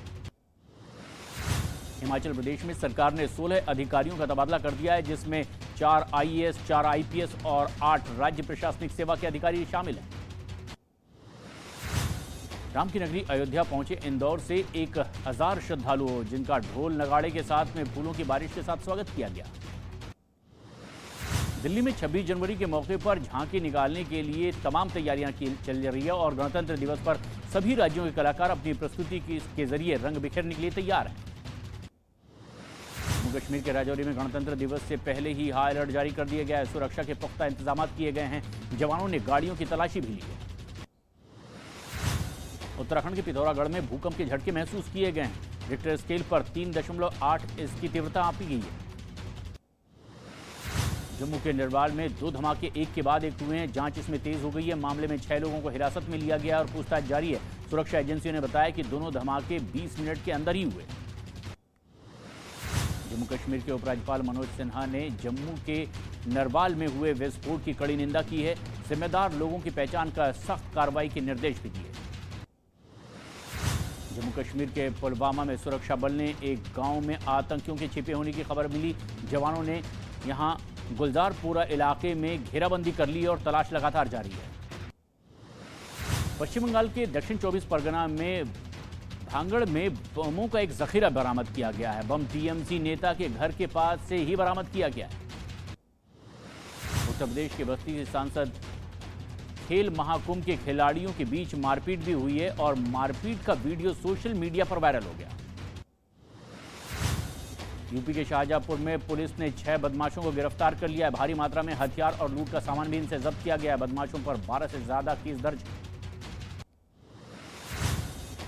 R: हिमाचल प्रदेश में सरकार ने 16 अधिकारियों का तबादला कर दिया है, जिसमें 4 IAS, 4 IPS और 8 राज्य प्रशासनिक सेवा के अधिकारी शामिल हैं। राम की नगरी अयोध्या पहुंचे इंदौर से 1000 श्रद्धालुओं, जिनका ढोल नगाड़े के साथ में फूलों की बारिश के साथ स्वागत किया गया। दिल्ली में 26 जनवरी के मौके पर झांकी निकालने के लिए तमाम तैयारियां चल रही है और गणतंत्र दिवस पर सभी राज्यों के कलाकार अपनी प्रस्तुति के जरिए रंग बिखेरने के लिए तैयार हैं। जम्मू कश्मीर के राजौरी में गणतंत्र दिवस से पहले ही हाई अलर्ट जारी कर दिया गया है। सुरक्षा के पुख्ता इंतजाम किए गए हैं। जवानों ने गाड़ियों की तलाशी भी ली है। उत्तराखंड के पिथौरागढ़ में भूकंप के झटके महसूस किए गए हैं। रिक्टर स्केल पर 3.8 इसकी तीव्रता मापी गई है। जम्मू के निर्वाल में 2 धमाके एक के बाद एक हुए हैं। जांच इसमें तेज हो गई है। मामले में 6 लोगों को हिरासत में लिया गया और पूछताछ जारी है। सुरक्षा एजेंसियों ने बताया कि दोनों धमाके 20 मिनट के अंदर ही हुए। जम्मू कश्मीर के उपराज्यपाल मनोज सिन्हा ने जम्मू के नरवाल में हुए विस्फोट की कड़ी निंदा की है। जिम्मेदार लोगों की पहचान कर सख्त कार्रवाई के निर्देश भी दिए। जम्मू कश्मीर के पुलवामा में सुरक्षा बल ने एक गांव में आतंकियों के छिपे होने की खबर मिली। जवानों ने यहां गुलजारपुरा इलाके में घेराबंदी कर ली और तलाश लगातार जारी है। पश्चिम बंगाल के दक्षिण 24 परगना में भांगड़ में बमों का एक जखीरा बरामद किया गया है। बम TMC नेता के घर के पास से ही बरामद किया गया है। उत्तर प्रदेश के बस्ती के सांसद खेल महाकुंभ के खिलाड़ियों के बीच मारपीट भी हुई है और मारपीट का वीडियो सोशल मीडिया पर वायरल हो गया। यूपी के शाहजहांपुर में पुलिस ने 6 बदमाशों को गिरफ्तार कर लिया है। भारी मात्रा में हथियार और लूट का सामान भी इनसे जब्त किया गया है। बदमाशों पर 12 से ज्यादा केस दर्ज है।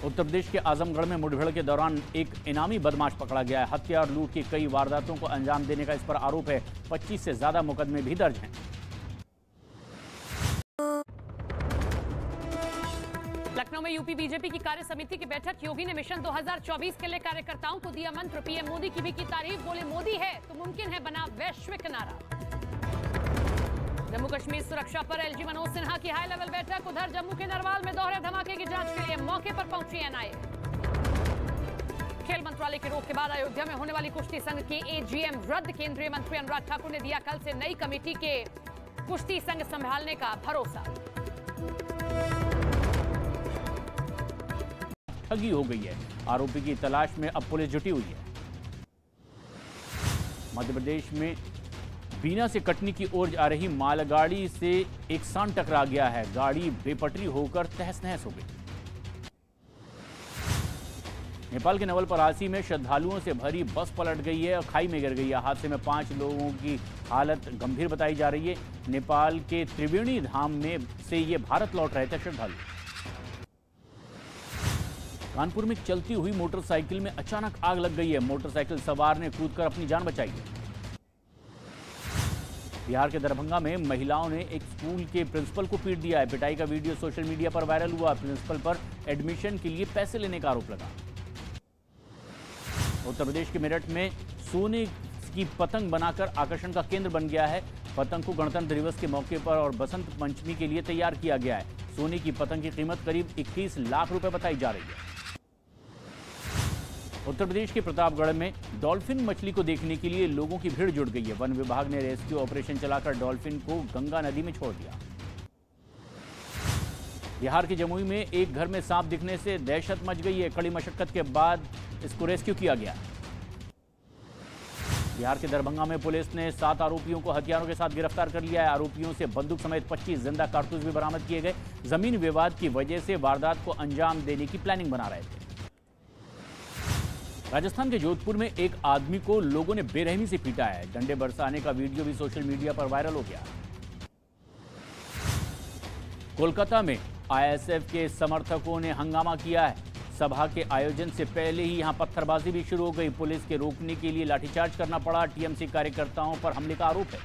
R: उत्तर प्रदेश के आजमगढ़ में मुठभेड़ के दौरान एक इनामी बदमाश पकड़ा गया है। हत्या और लूट की कई वारदातों को अंजाम देने का इस पर आरोप है। 25 से ज्यादा मुकदमे भी दर्ज हैं।
S: लखनऊ में यूपी बीजेपी की कार्य समिति की बैठक। योगी ने मिशन 2024 के लिए कार्यकर्ताओं को दिया मंत्र। पीएम मोदी की भी की तारीफ। बोले मोदी है तो मुमकिन है, बना वैश्विक नारा। जम्मू कश्मीर सुरक्षा पर LG मनोज सिन्हा की हाई लेवल बैठक। उधर जम्मू के नरवाल में दोहरे धमाके की जांच के लिए मौके पर पहुंची NIA। खेल मंत्रालय की रोक के बाद अयोध्या में होने वाली कुश्ती संघ की AGM रद्द। केंद्रीय मंत्री अनुराग ठाकुर ने दिया कल से नई कमेटी के कुश्ती संघ संभालने का भरोसा।
R: ठगी हो गई है। आरोपी की तलाश में अब पुलिस जुटी हुई है। मध्य प्रदेश में बीना से कटनी की ओर जा रही मालगाड़ी से एक सांड टकरा गया है। गाड़ी बेपटरी होकर तहस नहस हो गई। नेपाल के नवलपरासी में श्रद्धालुओं से भरी बस पलट गई है और खाई में गिर गई है। हादसे में 5 लोगों की हालत गंभीर बताई जा रही है। नेपाल के त्रिवेणी धाम में से ये भारत लौट रहे थे श्रद्धालु। कानपुर में चलती हुई मोटरसाइकिल में अचानक आग लग गई है। मोटरसाइकिल सवार ने कूदकर अपनी जान बचाई है। बिहार के दरभंगा में महिलाओं ने एक स्कूल के प्रिंसिपल को पीट दिया है। पिटाई का वीडियो सोशल मीडिया पर वायरल हुआ। प्रिंसिपल पर एडमिशन के लिए पैसे लेने का आरोप लगा। उत्तर प्रदेश के मेरठ में सोने की पतंग बनाकर आकर्षण का केंद्र बन गया है। पतंग को गणतंत्र दिवस के मौके पर और बसंत पंचमी के लिए तैयार किया गया है। सोने की पतंग की कीमत करीब 21 लाख रुपए बताई जा रही है। उत्तर प्रदेश के प्रतापगढ़ में डॉल्फिन मछली को देखने के लिए लोगों की भीड़ जुट गई है। वन विभाग ने रेस्क्यू ऑपरेशन चलाकर डॉल्फिन को गंगा नदी में छोड़ दिया। बिहार के जमुई में एक घर में सांप दिखने से दहशत मच गई है। कड़ी मशक्कत के बाद इसको रेस्क्यू किया गया। बिहार के दरभंगा में पुलिस ने 7 आरोपियों को हथियारों के साथ गिरफ्तार कर लिया है। आरोपियों से बंदूक समेत 25 जिंदा कारतूस भी बरामद किए गए। जमीन विवाद की वजह से वारदात को अंजाम देने की प्लानिंग बना रहे थे। राजस्थान के जोधपुर में एक आदमी को लोगों ने बेरहमी से पीटा है। डंडे बरसाने का वीडियो भी सोशल मीडिया पर वायरल हो गया। कोलकाता में ISF के समर्थकों ने हंगामा किया है। सभा के आयोजन से पहले ही यहां पत्थरबाजी भी शुरू हो गई। पुलिस के रोकने के लिए लाठीचार्ज करना पड़ा। TMC कार्यकर्ताओं पर हमले का आरोप है।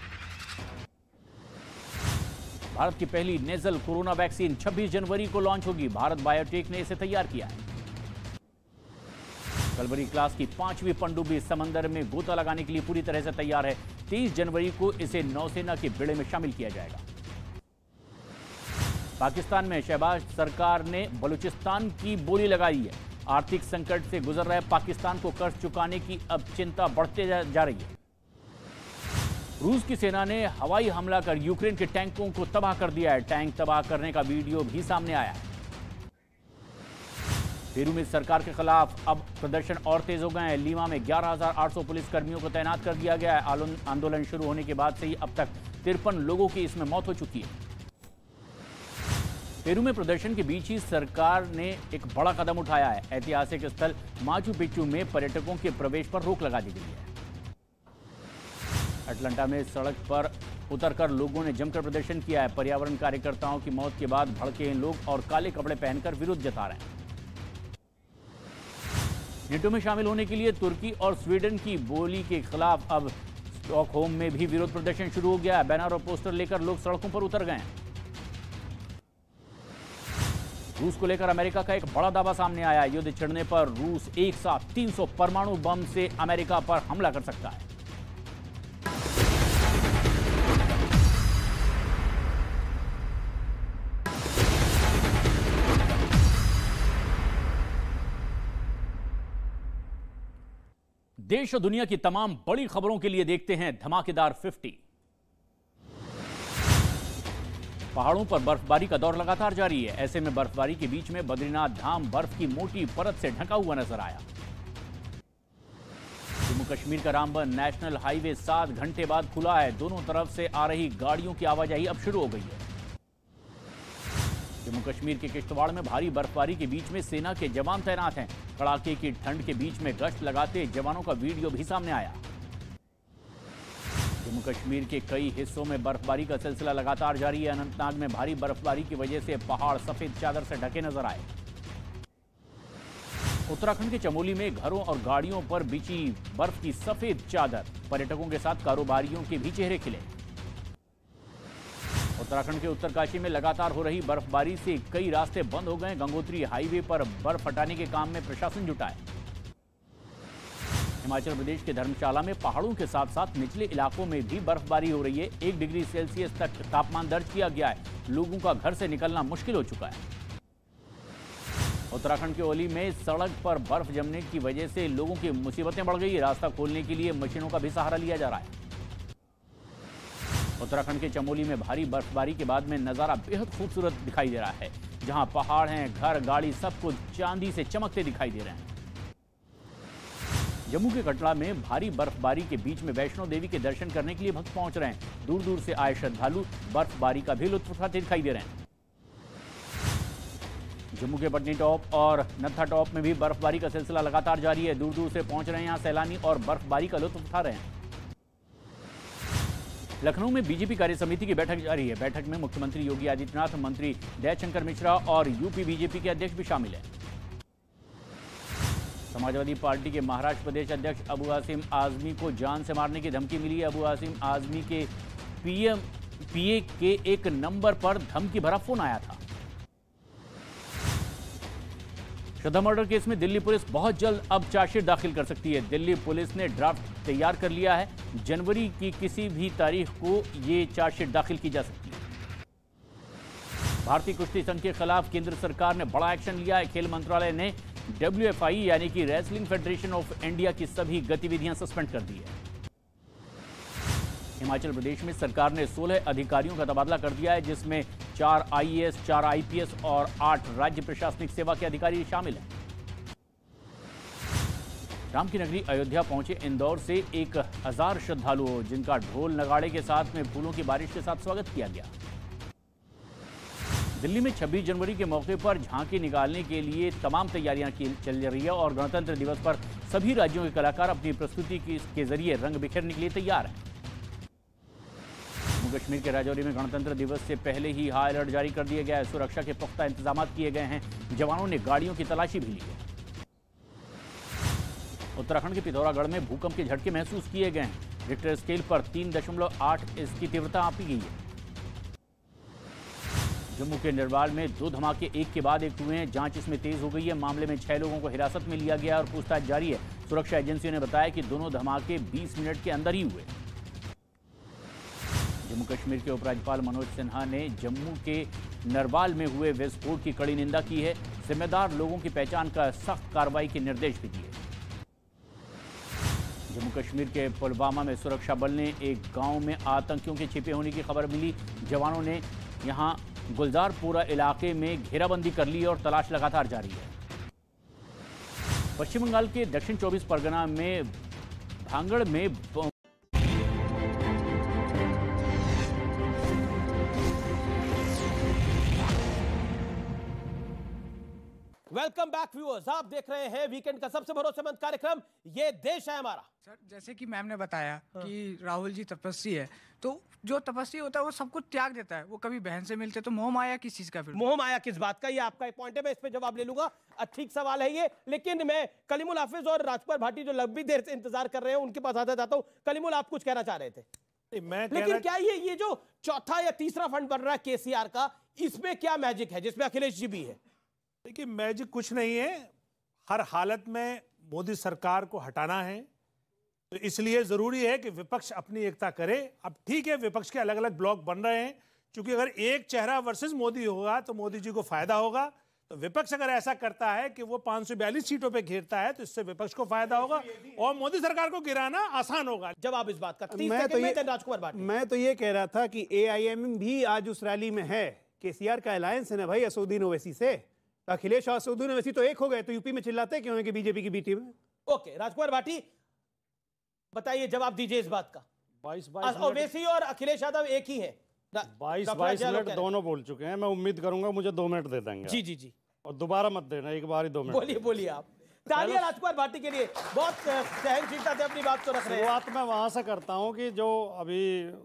R: भारत की पहली नेजल कोरोना वैक्सीन 26 जनवरी को लॉन्च होगी। भारत बायोटेक ने इसे तैयार किया है। कलवरी क्लास की 5वीं पनडुब्बी समंदर में गोता लगाने के लिए पूरी तरह से तैयार है। 23 जनवरी को इसे नौसेना के बेड़े में शामिल किया जाएगा। पाकिस्तान में शहबाज सरकार ने बलूचिस्तान की बोली लगाई है। आर्थिक संकट से गुजर रहे पाकिस्तान को कर्ज चुकाने की अब चिंता बढ़ते जा रही है। रूस की सेना ने हवाई हमला कर यूक्रेन के टैंकों को तबाह कर दिया है। टैंक तबाह करने का वीडियो भी सामने आया है। पेरू में सरकार के खिलाफ अब प्रदर्शन और तेज हो गए हैं। लीमा में 11,800 पुलिसकर्मियों को तैनात कर दिया गया है। आंदोलन शुरू होने के बाद से ही अब तक 53 लोगों की इसमें मौत हो चुकी है। पेरू में प्रदर्शन के बीच ही सरकार ने एक बड़ा कदम उठाया है। ऐतिहासिक स्थल माचू पिच्चू में पर्यटकों के प्रवेश पर रोक लगा दी गई है। अटलांटा में सड़क पर उतरकर लोगों ने जमकर प्रदर्शन किया है। पर्यावरण कार्यकर्ताओं की मौत के बाद भड़के लोग और काले कपड़े पहनकर विरोध जता रहे हैं। नेटो में शामिल होने के लिए तुर्की और स्वीडन की बोली के खिलाफ अब स्टॉकहोम में भी विरोध प्रदर्शन शुरू हो गया है। बैनर और पोस्टर लेकर लोग सड़कों पर उतर गए हैं। रूस को लेकर अमेरिका का एक बड़ा दावा सामने आया। युद्ध छिड़ने पर रूस एक साथ 300 परमाणु बम से अमेरिका पर हमला कर सकता है। देश और दुनिया की तमाम बड़ी खबरों के लिए देखते हैं धमाकेदार 50। पहाड़ों पर बर्फबारी का दौर लगातार जारी है। ऐसे में बर्फबारी के बीच में बद्रीनाथ धाम बर्फ की मोटी परत से ढका हुआ नजर आया। जम्मू कश्मीर का रामबन नेशनल हाईवे 7 घंटे बाद खुला है। दोनों तरफ से आ रही गाड़ियों की आवाजाही अब शुरू हो गई है। जम्मू कश्मीर के किश्तवाड़ में भारी बर्फबारी के बीच में सेना के जवान तैनात हैं। कड़ाके की ठंड के बीच में गश्त लगाते जवानों का वीडियो भी सामने आया। जम्मू कश्मीर के कई हिस्सों में बर्फबारी का सिलसिला लगातार जारी है। अनंतनाग में भारी बर्फबारी की वजह से पहाड़ सफेद चादर से ढके नजर आए। उत्तराखंड के चमोली में घरों और गाड़ियों पर बिछी बर्फ की सफेद चादर, पर्यटकों के साथ कारोबारियों के भी चेहरे खिले। उत्तराखंड के उत्तरकाशी में लगातार हो रही बर्फबारी से कई रास्ते बंद हो गए। गंगोत्री हाईवे पर बर्फ हटाने के काम में प्रशासन जुटा है। हिमाचल प्रदेश के धर्मशाला में पहाड़ों के साथ साथ निचले इलाकों में भी बर्फबारी हो रही है। 1 डिग्री सेल्सियस तक तापमान दर्ज किया गया है। लोगों का घर से निकलना मुश्किल हो चुका है। उत्तराखंड के ओली में सड़क पर बर्फ जमने की वजह से लोगों की मुसीबतें बढ़ गई। रास्ता खोलने के लिए मशीनों का भी सहारा लिया जा रहा है। उत्तराखंड के चमोली में भारी बर्फबारी के बाद में नजारा बेहद खूबसूरत दिखाई दे रहा है। जहां पहाड़ हैं, घर, गाड़ी सब कुछ चांदी से चमकते दिखाई दे रहे हैं। जम्मू के कटरा में भारी बर्फबारी के बीच में वैष्णो देवी के दर्शन करने के लिए भक्त पहुंच रहे हैं। दूर दूर से आए श्रद्धालु बर्फबारी का भी लुत्फ उठाते दिखाई दे रहे हैं। जम्मू के पटनी टॉप और नत्था टॉप में भी बर्फबारी का सिलसिला लगातार जारी है। दूर दूर से पहुंच रहे हैं यहाँ सैलानी और बर्फबारी का लुत्फ उठा रहे हैं। लखनऊ में बीजेपी कार्य समिति की बैठक जारी है। बैठक में मुख्यमंत्री योगी आदित्यनाथ, मंत्री दयाशंकर मिश्रा और यूपी बीजेपी के अध्यक्ष भी शामिल हैं। समाजवादी पार्टी के महाराष्ट्र प्रदेश अध्यक्ष अबू हासिम आजमी को जान से मारने की धमकी मिली है। अबू हासिम आजमी के पीए के एक नंबर पर धमकी भरा फोन आया था। श्रद्धा मर्डर केस में दिल्ली पुलिस बहुत जल्द अब चार्जशीट दाखिल कर सकती है। दिल्ली पुलिस ने ड्राफ्ट तैयार कर लिया है। जनवरी की किसी भी तारीख को ये चार्जशीट दाखिल की जा सकती है। भारतीय कुश्ती संघ के खिलाफ केंद्र सरकार ने बड़ा एक्शन लिया है। खेल मंत्रालय ने WFI यानी कि रेसलिंग फेडरेशन ऑफ इंडिया की सभी गतिविधियां सस्पेंड कर दी है। हिमाचल प्रदेश में सरकार ने 16 अधिकारियों का तबादला कर दिया है, जिसमें 4 IAS, 4 IPS और 8 राज्य प्रशासनिक सेवा के अधिकारी शामिल हैं। राम की नगरी अयोध्या पहुंचे इंदौर से 1000 श्रद्धालुओं, जिनका ढोल नगाड़े के साथ में फूलों की बारिश के साथ स्वागत किया गया। दिल्ली में 26 जनवरी के मौके पर झांकी निकालने के लिए तमाम तैयारियां चल रही है और गणतंत्र दिवस पर सभी राज्यों के कलाकार अपनी प्रस्तुति के जरिए रंग बिखेरने के लिए तैयार हैं। जम्मू कश्मीर के राजौरी में गणतंत्र दिवस से पहले ही हाई अलर्ट जारी कर दिया गया है। सुरक्षा के पुख्ता इंतजाम किए गए हैं। जवानों ने गाड़ियों की तलाशी भी ली है। उत्तराखंड के पिथौरागढ़ में भूकंप के झटके महसूस किए गए हैं। रिक्टर स्केल पर 3.8 इसकी तीव्रता मापी गई है। जम्मू के निर्वाल में 2 धमाके एक के बाद एक हुए हैं। जांच इसमें तेज हो गई है। मामले में 6 लोगों को हिरासत में लिया गया और पूछताछ जारी है। सुरक्षा एजेंसियों ने बताया कि दोनों धमाके 20 मिनट के अंदर ही हुए। जम्मू कश्मीर के उपराज्यपाल मनोज सिन्हा ने जम्मू के नरवाल में हुए विस्फोट की कड़ी निंदा की है। जिम्मेदार लोगों की पहचान कर सख्त कार्रवाई के निर्देश भी दिए। जम्मू कश्मीर के पुलवामा में सुरक्षा बल ने एक गांव में आतंकियों के छिपे होने की खबर मिली। जवानों ने यहां गुलजारपुरा इलाके में घेराबंदी कर ली और तलाश लगातार जारी है। पश्चिम बंगाल के दक्षिण 24 परगना में भांगड़ में
A: वेलकम बैक व्यूअर्स, आप देख रहे हैं वीकेंड का सबसे भरोसेमंद कार्यक्रम ये देश है हमारा।
T: सर, जैसे कि मैम ने बताया कि राहुल जी तपस्वी है, तो जो तपस्वी होता है वो सब कुछ त्याग देता है। वो कभी बहन से मिलते तो मोह माया किस चीज का? फिर
A: मोह माया किस बात का? ये आपका एक पॉइंट है, मैं इस पे जवाब ले लूंगा। ठीक सवाल है ये, लेकिन मैं कलीमुल हाफिज और राजकुमार भाटी जो लंबी देर से इंतजार कर रहे हैं उनके पास आता जाता हूँ। कलीमुल, आप कुछ कहना चाह रहे थे? लेकिन क्या ये जो चौथा या तीसरा फंड बन रहा है केसीआर का, इसमें क्या मैजिक है जिसमें अखिलेश जी भी है?
M: देखिए, मैजिक कुछ नहीं है। हर हालत में मोदी सरकार को हटाना है, तो इसलिए जरूरी है कि विपक्ष अपनी एकता करे। अब ठीक है, विपक्ष के अलग अलग ब्लॉक बन रहे हैं, क्योंकि अगर एक चेहरा वर्सेस मोदी होगा तो मोदी जी को फायदा होगा। तो विपक्ष अगर ऐसा करता है कि वो 542 सीटों पे घेरता है तो इससे विपक्ष को फायदा होगा और मोदी सरकार को गिराना आसान होगा।
A: जब आप इस बात का
D: मैं तो ये कह रहा था कि AIM भी आज उस रैली में है। केसीआर का अलायंस है ना भाई असदुद्दीन ओवैसी से। अखिलेश और असदुद्दीन ओवैसी तो एक हो गए, तो यूपी में चिल्लाते क्यों हैं कि बीजेपी की बी टीम है?
A: ओके, राजकुमार भाटी बताइए, जवाब दीजिए इस बात का।
J: 22
A: ओवैसी और अखिलेश यादव एक ही है।
J: 22 मिनट दोनों बोल चुके हैं। मैं उम्मीद करूंगा मुझे 2 मिनट दे देंगे।
A: जी जी जी,
J: और दोबारा मत देना, एक बार ही 2 मिनट।
A: बोलिए आप। तालियां राजकुमार भाटी के लिए, बहुत सहनशीलता से अपनी बात को रख रहे हैं।
J: शुरुआत मैं वहां से करता हूं कि जो अभी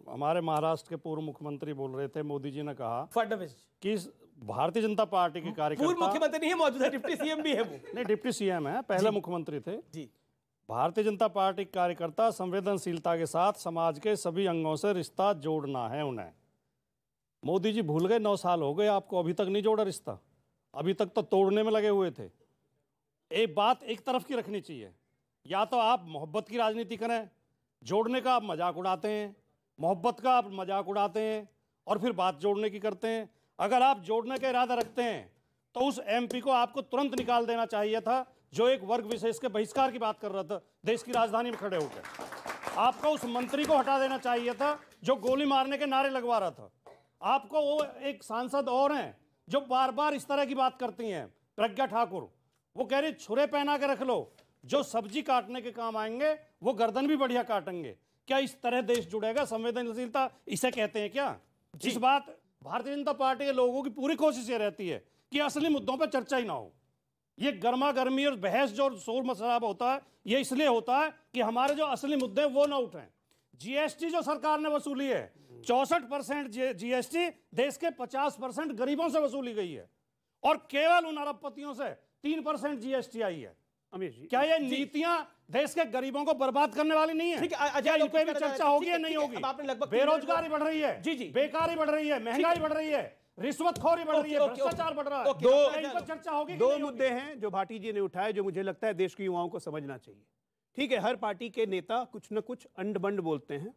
J: हमारे महाराष्ट्र के पूर्व मुख्यमंत्री बोल रहे थे, मोदी जी ने कहा
A: फडणवीस
J: कि भारतीय जनता पार्टी के कार्यकर्ता,
A: पूर्व मुख्यमंत्री नहीं है, मौजूदा डिप्टी सीएम भी है वो।
J: नहीं, डिप्टी सीएम है, पहले मुख्यमंत्री थे
A: जी।
J: भारतीय जनता पार्टी के कार्यकर्ता संवेदनशीलता के साथ समाज के सभी अंगों से रिश्ता जोड़ना है उन्हें। मोदी जी भूल गए, 9 साल हो गए आपको, अभी तक नहीं जोड़ा रिश्ता। अभी तक तो तोड़ने में लगे हुए थे। एक बात एक तरफ की रखनी चाहिए, या तो आप मोहब्बत की राजनीति करें, जोड़ने का आप मजाक उड़ाते हैं, मोहब्बत का आप मजाक उड़ाते हैं और फिर बात जोड़ने की करते हैं। अगर आप जोड़ने का इरादा रखते हैं तो उस MP को आपको तुरंत निकाल देना चाहिए था जो एक वर्ग विशेष के बहिष्कार की बात कर रहा था देश की राजधानी में खड़े होकर। आपको उस मंत्री को हटा देना चाहिए था जो गोली मारने के नारे लगवा रहा था। आपको वो एक सांसद और हैं जो बार बार इस तरह की बात करती हैं, प्रज्ञा ठाकुर, वो कह रही छुरे पहना के रख लो, जो सब्जी काटने के काम आएंगे वो गर्दन भी बढ़िया काटेंगे। क्या इस तरह देश जुड़ेगा? संवेदनशीलता इसे कहते हैं क्या? जिस बात भारतीय जनता पार्टी के लोगों की पूरी कोशिश ये रहती है कि असली मुद्दों पर चर्चा ही ना हो। ये गर्मा गर्मी और बहस जो शोर मशराबा होता है, ये इसलिए होता है कि हमारे जो असली मुद्दे हैं वो ना उठें। GST जो सरकार ने वसूली है, 64% GST देश के 50% गरीबों से वसूली गई है और केवल उन अरबपतियों से 3% GST आई है। क्या ये नीतियां देश के गरीबों को बर्बाद करने वाली नहीं है? क्या इन पे भी चर्चा होगी या नहीं होगी? बेरोजगारी बढ़ रही है, जी जी, बेकारी बढ़ रही है, महंगाई बढ़ रही है, रिश्वतखोरी बढ़ रही है, भ्रष्टाचार बढ़ रहा है। इन पर चर्चा होगी?
D: 2 मुद्दे हैं जो भाटी जी ने उठाए, जो मुझे लगता है देश के युवाओं को समझना चाहिए। ठीक है, हर पार्टी के नेता कुछ न कुछ अंड बंड बोलते हैं,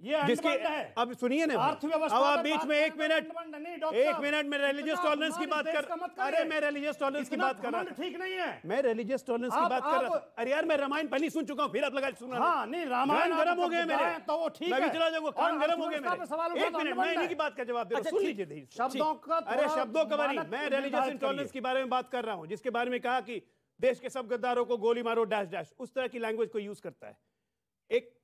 M: ये
D: जिसके
M: है।
D: अब सुनिए ना,
M: अर्थव्यवस्था
D: अब आप बीच में 1 मिनट में रिलीजियस टॉलरेंस की बात कर, अरे मैं रिलीजियस टॉलरेंस की बात कर रहा था,
M: ठीक नहीं है।
D: मैं रिलीजियस टॉलरेंस की बात कर रहा था। अरे यार, मैं रामायण पहले सुन चुका हूँ, फिर आप लगा सुना।
M: हाँ, नहीं, रामायण
D: गर्म हो गए मेरे,
M: तो वो ठीक है,
D: मैं भी चला जाऊंगा, कान गर्म हो गए मेरे।
M: 1
D: मिनट, मैं इन्हीं की बात का जवाब दे रहा हूं, सुन लीजिए
M: शब्दों का।
D: अरे शब्दों का नहीं, मैं रिलीजियस इंटॉलरेंस के बारे में बात कर रहा हूँ, जिसके बारे में कहा कि देश के सब गद्दारों को गोली मारो डैश डैश, उस तरह की लैंग्वेज को यूज करता है। एक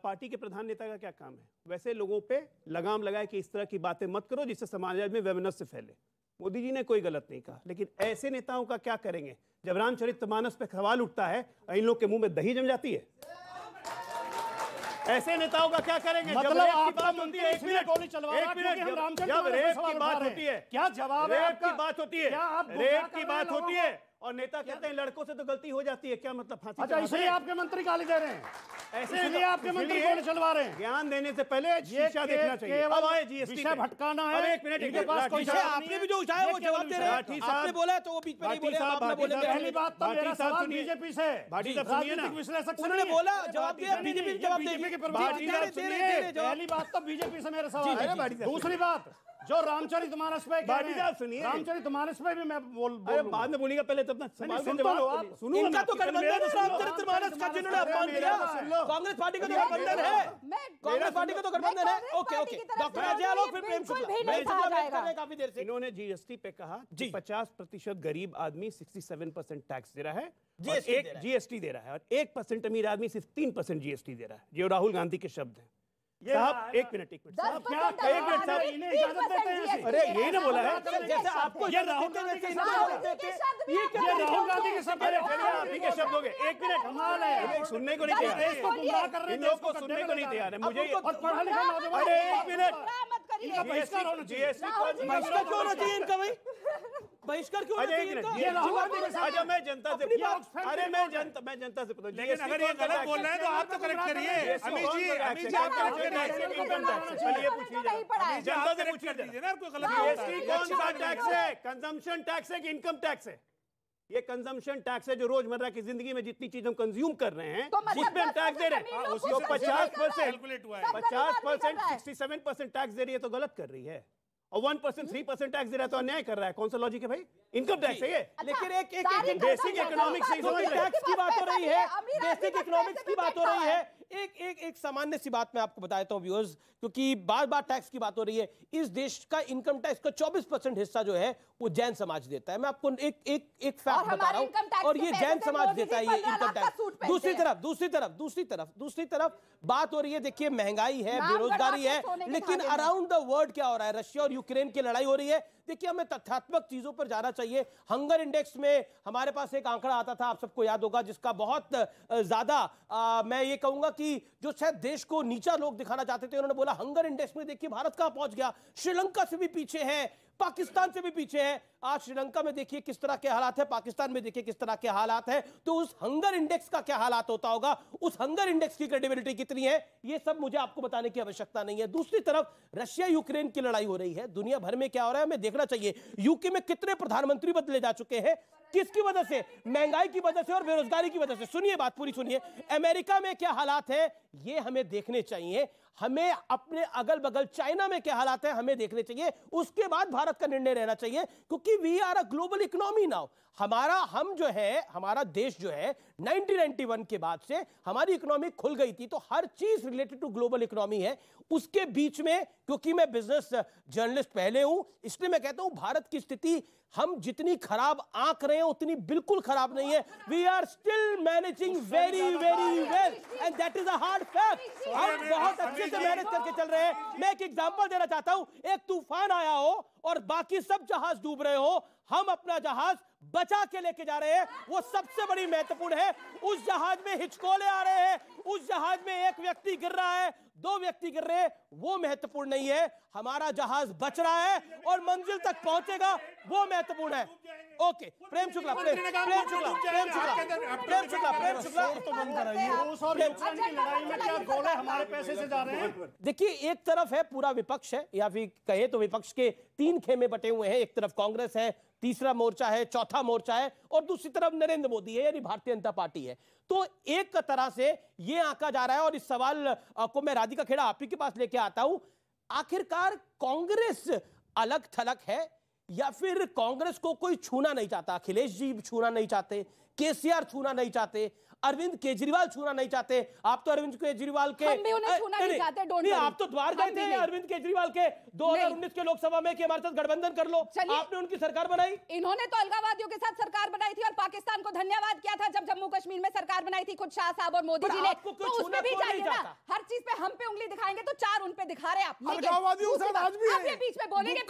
D: पार्टी के प्रधान नेता का क्या काम है? वैसे लोगों पे लगाम लगाए कि इस तरह की बातें मत करो जिससे समाज में वैमनस्य फैले। मोदी जी ने कोई गलत नहीं कहा, लेकिन ऐसे नेताओं का क्या करेंगे जब रामचरितमानस पे सवाल उठता है और इन लोग के मुंह में दही जम जाती है? ऐसे नेताओं का क्या करेंगे?
M: मतलब आपका मंत्री
D: एक मिनट,
M: गोली चलवा रहा है क्योंकि हम रामचरितमानस
D: जब रेप की बात होती है,
M: क्या जवाब है?
D: रेप की बात होती है, रेप की बात होती है और नेता कहते हैं लड़कों से तो गलती हो जाती है, क्या मतलब फांसी?
J: अच्छा, इसलिए आपके मंत्री गाली दे रहे हैं, ऐसे इसलिए आपके मंत्री गोली चलवा रहे हैं।
D: ज्ञान देने से पहले शीशा देखना चाहिए। अब आए जीएसटी
J: विषय भटकाना है।
D: एक मिनट, इनके पास कोई
A: आपने भी जो उठाया वो जवाब दे रहे हैं। आपने बोला है तो वो बीच में नहीं बोले, आपने बोले।
J: पहली बात तो मेरा सवाल बीजेपी से,
D: भाटी साहब सुनिए ना,
J: विश्लेषक
A: उन्होंने बोला जवाब दिया, बीजेपी जवाब दे।
J: पहली बात तो बीजेपी से मेरा सवाल है। दूसरी बात जो रामचरितमानस पे कह रहे हैं,
D: सुनिए,
J: रामचरितमानस पे भी मैं
D: अरे बाद में बोलिएगा, पहले तब
A: सुनो। इनका तो गठबंधन है रामचरितमानस का, जिन्होंने अपमान किया। कांग्रेस पार्टी का तो गठबंधन है, कांग्रेस पार्टी का तो गठबंधन है। Okay okay, doctor Ajay Alok, फिर प्रेम शुक्ला। काफी देर से
D: इन्होंने जीएसटी पे कहा 50% गरीब आदमी 67% टैक्स दे रहा है, जीएसटी दे रहा है, और 1% अमीर आदमी सिर्फ 3% जीएसटी दे रहा है। ये राहुल गांधी के शब्द हैं। साहब एक मिनट साहब, क्या एक मिनट साहब, इन्हें इजाजत देते हैं? अरे यही ना बोला है, जैसे आपको ये राहुल गांधी के शब्द, अरे आप ही के शब्द हो गए। एक मिनट, कमाल है, सुनने को नहीं तैयार, इन लोगों को सुनने को नहीं तैयार है। मुझे पढ़ा लिखा नौजवान, अरे एक मिनट, बहिष्कार होना चाहिए।
A: बहिष्कार क्यों होना चाहिए इनका भाई? बहिष्कार क्यों होना चाहिए इनका?
D: अच्छा मैं जनता से, अरे मैं जनता से पूछूं,
G: लेकिन अगर ये गलत बोल रहे हैं तो आप तो करेक्ट करिए। अमित जी आप करेक्ट
D: चलिए पूछिए, जनता से पूछिए
G: ना, कोई गलत
D: जीएसटी कौन सा टैक्स है? कंजम्पशन टैक्स है कि इनकम टैक्स है? ये कंजम्पशन टैक्स है, जो रोजमर्रा की जिंदगी में जितनी चीज हम कंज्यूम कर रहे हैं उस पे हम टैक्स दे रहे हैं। तो 50% 67% टैक्स दे रही है तो गलत कर रही है, और 1% 3% टैक्स दे रहा है तो अन्याय कर रहा है। कौन सा लॉजिक है भाई? इनकम टैक्स है ये।
A: लेकिन एक बेसिक इकोनॉमिक्स टैक्स की बात हो रही है, बेसिक इकोनॉमिक्स की बात हो रही है। एक सामान्य सी बात मैं आपको बता देता हूं व्यूअर्स, क्योंकि बार बार टैक्स की बात हो रही है। इस देश का इनकम टैक्स का 24% हिस्सा जो है वो जैन समाज देता है। मैं आपको एक फैक्ट बता रहा हूं, और ये जैन समाज देता है ये इनकम टैक्स। दूसरी तरफ बात हो रही है, देखिए महंगाई है, बेरोजगारी है, लेकिन अराउंड द वर्ल्ड क्या हो रहा है? रशिया और यूक्रेन की लड़ाई हो रही है। देखिए हमें तथ्यात्मक चीजों पर जाना चाहिए। हंगर इंडेक्स में हमारे पास एक आंकड़ा आता था, आप सबको याद होगा, जिसका बहुत ज्यादा मैं ये कहूंगा कि जो शायद देश को नीचा लोग दिखाना चाहते थे, उन्होंने बोला हंगर इंडेक्स में देखिए भारत कहां पहुंच गया, श्रीलंका से भी पीछे है, पाकिस्तान से भी पीछे है। आज श्रीलंका में देखिए किस तरह के हालात है, पाकिस्तान में देखिए किस तरह के हालात है। तो उस हंगर इंडेक्स का क्या हालात होता होगा, उस हंगर इंडेक्स की क्रेडिबिलिटी कितनी है, ये सब मुझे आपको बताने की आवश्यकता नहीं है। दूसरी तरफ रशिया यूक्रेन की लड़ाई हो रही है, दुनिया भर में क्या हो रहा है हमें देखना चाहिए। यूके में कितने प्रधानमंत्री बदले जा चुके हैं, किसकी वजह से? महंगाई की वजह से और बेरोजगारी की वजह से। सुनिए बात पूरी सुनिए। अमेरिका में क्या हालात है ये हमें देखने चाहिए, हमें अपने अगल बगल चाइना में क्या हालात है हमें देखने चाहिए, उसके बाद भारत का निर्णय रहना चाहिए, क्योंकि we are a global economy now. हमारा देश जो है 1991 के बाद से हमारी इकोनॉमी खुल गई थी, तो हर चीज रिलेटेड टू ग्लोबल इकोनॉमी है। उसके बीच में, क्योंकि मैं बिजनेस जर्नलिस्ट पहले हूं, इसलिए मैं कहता हूं भारत की स्थिति हम जितनी खराब आंक रहे हैं उतनी बिल्कुल खराब नहीं है। We are still managing very very well, and that is a hard fact. हम बहुत अच्छे से मैनेज करके चल रहे हैं। मैं एक एग्जांपल देना चाहता हूं, एक तूफान आया हो और बाकी सब जहाज डूब रहे हो, हम अपना जहाज बचा के लेके जा रहे हैं, वो सबसे बड़ी महत्वपूर्ण है। उस जहाज में हिचकोले आ रहे हैं, उस जहाज में एक व्यक्ति गिर रहा है, 2 व्यक्ति गिर रहे हैं, वो महत्वपूर्ण नहीं है। हमारा जहाज बच रहा है और मंजिल तक पहुंचेगा, वो महत्वपूर्ण है। ओके, प्रेम शुक्ला
J: हमारे पैसे से जा रहे हैं।
A: देखिए एक तरफ है पूरा विपक्ष है, या फिर कहे तो विपक्ष के 3 खेमे बटे हुए हैं। एक तरफ कांग्रेस है, तीसरा मोर्चा है, चौथा मोर्चा है, और दूसरी तरफ नरेंद्र मोदी है, यानी भारतीय जनता पार्टी है। तो एक तरह से ये आंका जा रहा है, और इस सवाल को मैं राधिका खेड़ा आप ही के पास लेके आता हूं, आखिरकार कांग्रेस अलग थलग है या फिर कांग्रेस को कोई छूना नहीं चाहता? अखिलेश जी छूना नहीं चाहते, केसीआर छूना नहीं चाहते, अरविंद केजरीवाल छूना नहीं चाहते। आप तो अरविंद केजरीवाल के
L: हम भी उन्हें छूना नहीं चाहते,
A: नहीं, आप तो द्वार गए थे अरविंद केजरीवाल के 2019 के लोकसभा में कि हमारे साथ गठबंधन कर लो। आपने उनकी सरकार बनाई,
L: इन्होंने तो अलगाववादियों के साथ सरकार बनाई थी और पाकिस्तान को धन्यवाद किया था जब जम्मू कश्मीर में सरकार बनाई थी खुद शाह साहब और मोदी जी ने। तो उसमें भी जाइए ना, हर चीज पे हम पे उंगली दिखाएंगे तो 4 उन पे दिखा रहे आप।
K: अलगाववादियों के साथ आज भी
L: आप ये बीच में बोलेंगे,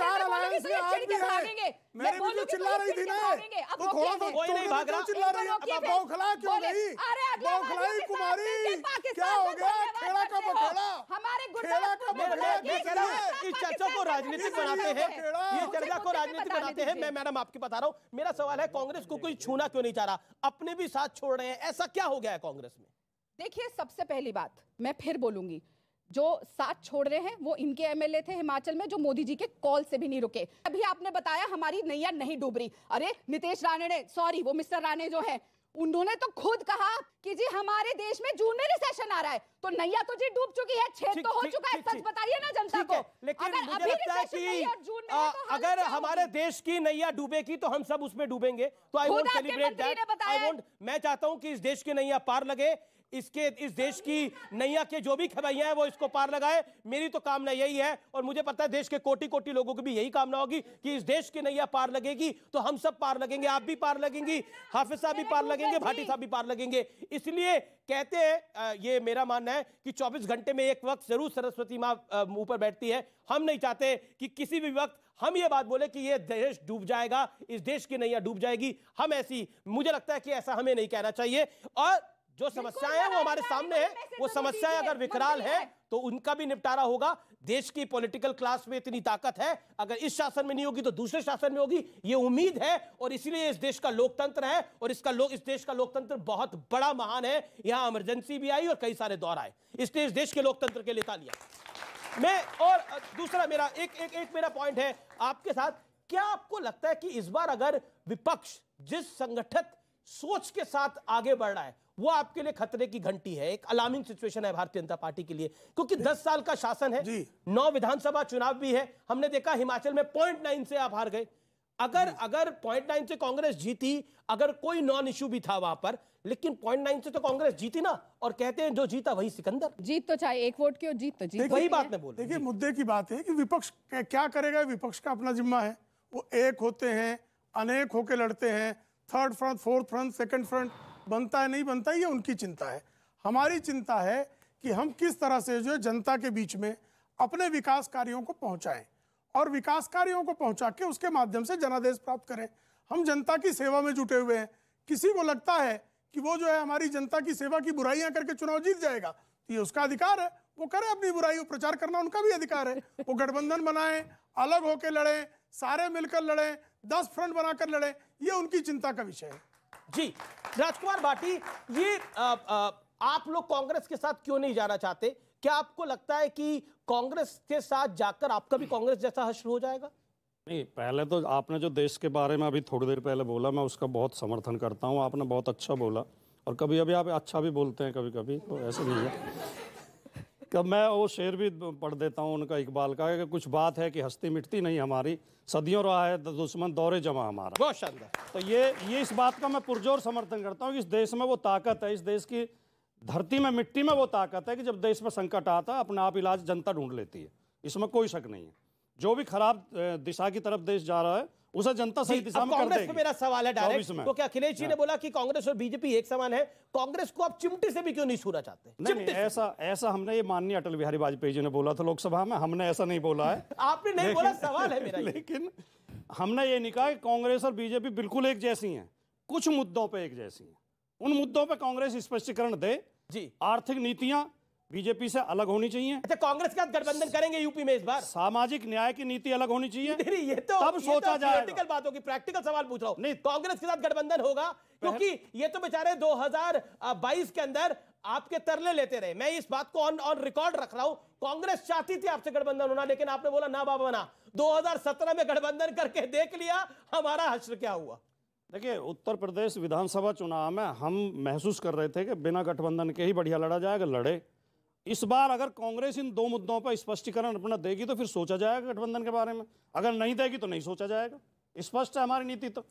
L: भागेंगे,
K: मेरे बीच में चिल्ला रही थी ना, तो थोड़ा सा
A: कोई नहीं भाग रहा,
K: चिल्ला रही है, अब बौखला क्यों नहीं? बौखलाई कुमारी क्या हो गया? खेड़ा का बखेड़ा,
L: हमारे
A: मैं कह रहा हूँ इस चर्चा को राजनीतिक बनाते हैं, ये चर्चा को राजनीतिक बनाते हैं। मैं मैडम आपकी बता रहा हूँ, मेरा सवाल है कांग्रेस को कोई छूना क्यों नहीं चाह रहा, अपने भी साथ छोड़ रहे हैं, ऐसा क्या हो गया है कांग्रेस में?
L: देखिए, सबसे पहली बात मैं फिर बोलूंगी, जो साथ छोड़ रहे हैं वो इनके एमएलए थे हिमाचल में, जो मोदी जी के कॉल से भी नहीं रुके। अभी आपने बताया हमारी नैया नहीं डूब रही, अरे नितेश राणे ने, सॉरी वो मिस्टर राणे जो है, उन्होंने तो खुद कहा कि जी हमारे देश में जून में रिसेशन आ रहा है, तो नैया तो जी डूब चुकी है, छेद तो हो चुका है, सच बताइए ना जनता को।
A: लेकिन मुझे लगता है कि अगर हमारे देश की नैया डूबेगी तो हम सब उसमें डूबेंगे, तो आई वोंट सेलिब्रेट दैट। मैं चाहता हूं कि इस देश की नैया पार लगे, इस देश की नैया के जो भी खबैया है वो इसको पार लगाए। मेरी तो कामना यही है, और मुझे पता है देश के कोटि कोटि लोगों की भी यही कामना होगी कि इस देश की नैया पार लगेगी तो हम सब पार लगेंगे, आप भी पार लगेंगी, हाफिज साहब भी पार लगेंगे, भाटी साहब भी पार लगेंगे। इसलिए कहते हैं, ये मेरा मानना है कि 24 घंटे में एक वक्त जरूर सरस्वती माँ मुंह पर बैठती है। हम नहीं चाहते कि किसी भी वक्त हम ये बात बोले कि ये देश डूब जाएगा, इस देश की नैया डूब जाएगी। हम ऐसी, मुझे लगता है कि ऐसा हमें नहीं कहना चाहिए। और जो समस्याएं हैं वो हमारे सामने है, वो समस्याएं अगर विकराल है तो उनका भी निपटारा होगा। देश की पॉलिटिकल क्लास में इतनी ताकत है, अगर इस शासन में नहीं होगी तो दूसरे शासन में होगी, ये उम्मीद है। और इसीलिए इस देश का लोकतंत्र है, और इस देश का लोकतंत्र बहुत बड़ा महान है। यहां इमरजेंसी भी आई और कई सारे दौर आए, इसलिए इस देश के लोकतंत्र के लिए तालियां। मैं और दूसरा मेरा एक मेरा पॉइंट है आपके साथ, क्या आपको लगता है कि इस बार अगर विपक्ष जिस संगठित सोच के साथ आगे बढ़ रहा है वो आपके लिए खतरे की घंटी है, एक अलार्मिंग सिचुएशन है भारतीय जनता पार्टी के लिए? क्योंकि 10 साल का शासन है, 9 विधानसभा चुनाव भी है, हमने देखा हिमाचल में 0.9 से आप हार गए। अगर 0.9 से कांग्रेस जीती, अगर कोई नॉन इशू भी था वहां पर, लेकिन 0.9 से तो कांग्रेस जीती ना, और कहते हैं जो जीता वही सिकंदर।
L: जीत तो चाहे एक वोट की हो, जीत तो जीत,
A: वही बात मैं बोल रहा हूं।
K: देखिए, मुद्दे की बात है कि विपक्ष क्या करेगा, विपक्ष का अपना जिम्मा है। वो एक होते हैं, अनेक होकर लड़ते हैं, third front, fourth front, second front बनता है नहीं बनता, ये उनकी चिंता है। हमारी चिंता है कि हम किस तरह से जो है जनता के बीच में अपने विकास कार्यों को पहुंचाएं, और विकास कार्यों को पहुंचा के उसके माध्यम से जनादेश प्राप्त करें। हम जनता की सेवा में जुटे हुए हैं। किसी को लगता है कि वो जो है हमारी जनता की सेवा की बुराइयां करके चुनाव जीत जाएगा, तो ये उसका अधिकार है, वो करे अपनी बुराई, प्रचार करना उनका भी अधिकार है। वो गठबंधन बनाए, अलग होकर लड़े, सारे मिलकर लड़े, 10 फ्रंट बनाकर लड़े, ये उनकी चिंता का विषय है।
A: जी राजकुमार भाटी, ये आप लोग कांग्रेस के साथ क्यों नहीं जाना चाहते? क्या आपको लगता है कि कांग्रेस के साथ जाकर आपका भी कांग्रेस जैसा हश्र हो जाएगा?
J: नहीं, पहले तो आपने जो देश के बारे में अभी थोड़ी देर पहले बोला, मैं उसका बहुत समर्थन करता हूँ। आपने बहुत अच्छा बोला, और कभी कभी आप अच्छा भी बोलते हैं, कभी कभी तो ऐसे नहीं है। कब मैं वो शेर भी पढ़ देता हूँ उनका, इकबाल का, कि कुछ बात है कि हस्ती मिटती नहीं हमारी, सदियों रहा है दुश्मन दौरे जमा हमारा।
A: बहुत शानदार।
J: तो ये इस बात का मैं पुरजोर समर्थन करता हूँ कि इस देश में वो ताकत है, इस देश की धरती में, मिट्टी में वो ताकत है कि जब देश में संकट आता है अपने आप इलाज जनता ढूंढ लेती है, इसमें कोई शक नहीं है। जो भी खराब दिशा की तरफ देश जा रहा है उसे जनता सही दिशा में कर देगी।
A: कांग्रेस पे मेरा सवाल है डायरेक्ट, तो क्या अखिलेश जी ने बोला कि कांग्रेस और बीजेपी एक समान है, कांग्रेस को आप चिमटे से भी क्यों नहीं छूना चाहते?
J: नहीं, ऐसा हमने, ये माननीय अटल बिहारी वाजपेयी जी ने बोला था लोकसभा में, हमने ऐसा नहीं बोला है।
A: आपने नहीं बोला, सवाल है मेरा।
J: लेकिन हमने ये नहीं कहा कि कांग्रेस और बीजेपी बिल्कुल एक जैसी हैं, कुछ मुद्दों पे एक जैसी हैं। उन मुद्दों पे कांग्रेस स्पष्टीकरण दे।
A: जी,
J: आर्थिक नीतियां बीजेपी से अलग होनी चाहिए।
A: अच्छा, कांग्रेस के साथ गठबंधन करेंगे यूपी में इस बार?
J: सामाजिक न्याय की नीति अलग होनी चाहिए।
A: ये तो
J: तब सोचा जाएगा।
A: प्रैक्टिकल बात होगी, प्रैक्टिकल सवाल पूछ रहा हूं। नहीं, कांग्रेस के साथ गठबंधन होगा, क्योंकि ये तो बेचारे 2022 के अंदर आपके तरले लेते रहे। मैं इस बात को ऑन रिकॉर्ड रख रहा हूं। कांग्रेस चाहती थी आपसे गठबंधन होना, लेकिन आपने बोला ना बाबा ना। 2017 में गठबंधन करके देख लिया हमारा हश्र क्या हुआ।
J: देखिए, उत्तर प्रदेश विधानसभा चुनाव में हम महसूस कर रहे थे कि बिना गठबंधन के ही बढ़िया लड़ा जाएगा, लड़े। इस बार अगर कांग्रेस इन 2 मुद्दों पर स्पष्टीकरण अपना देगी तो फिर सोचा जाएगा गठबंधन के बारे में, अगर नहीं देगी तो नहीं सोचा जाएगा। स्पष्ट है हमारी नीति तो।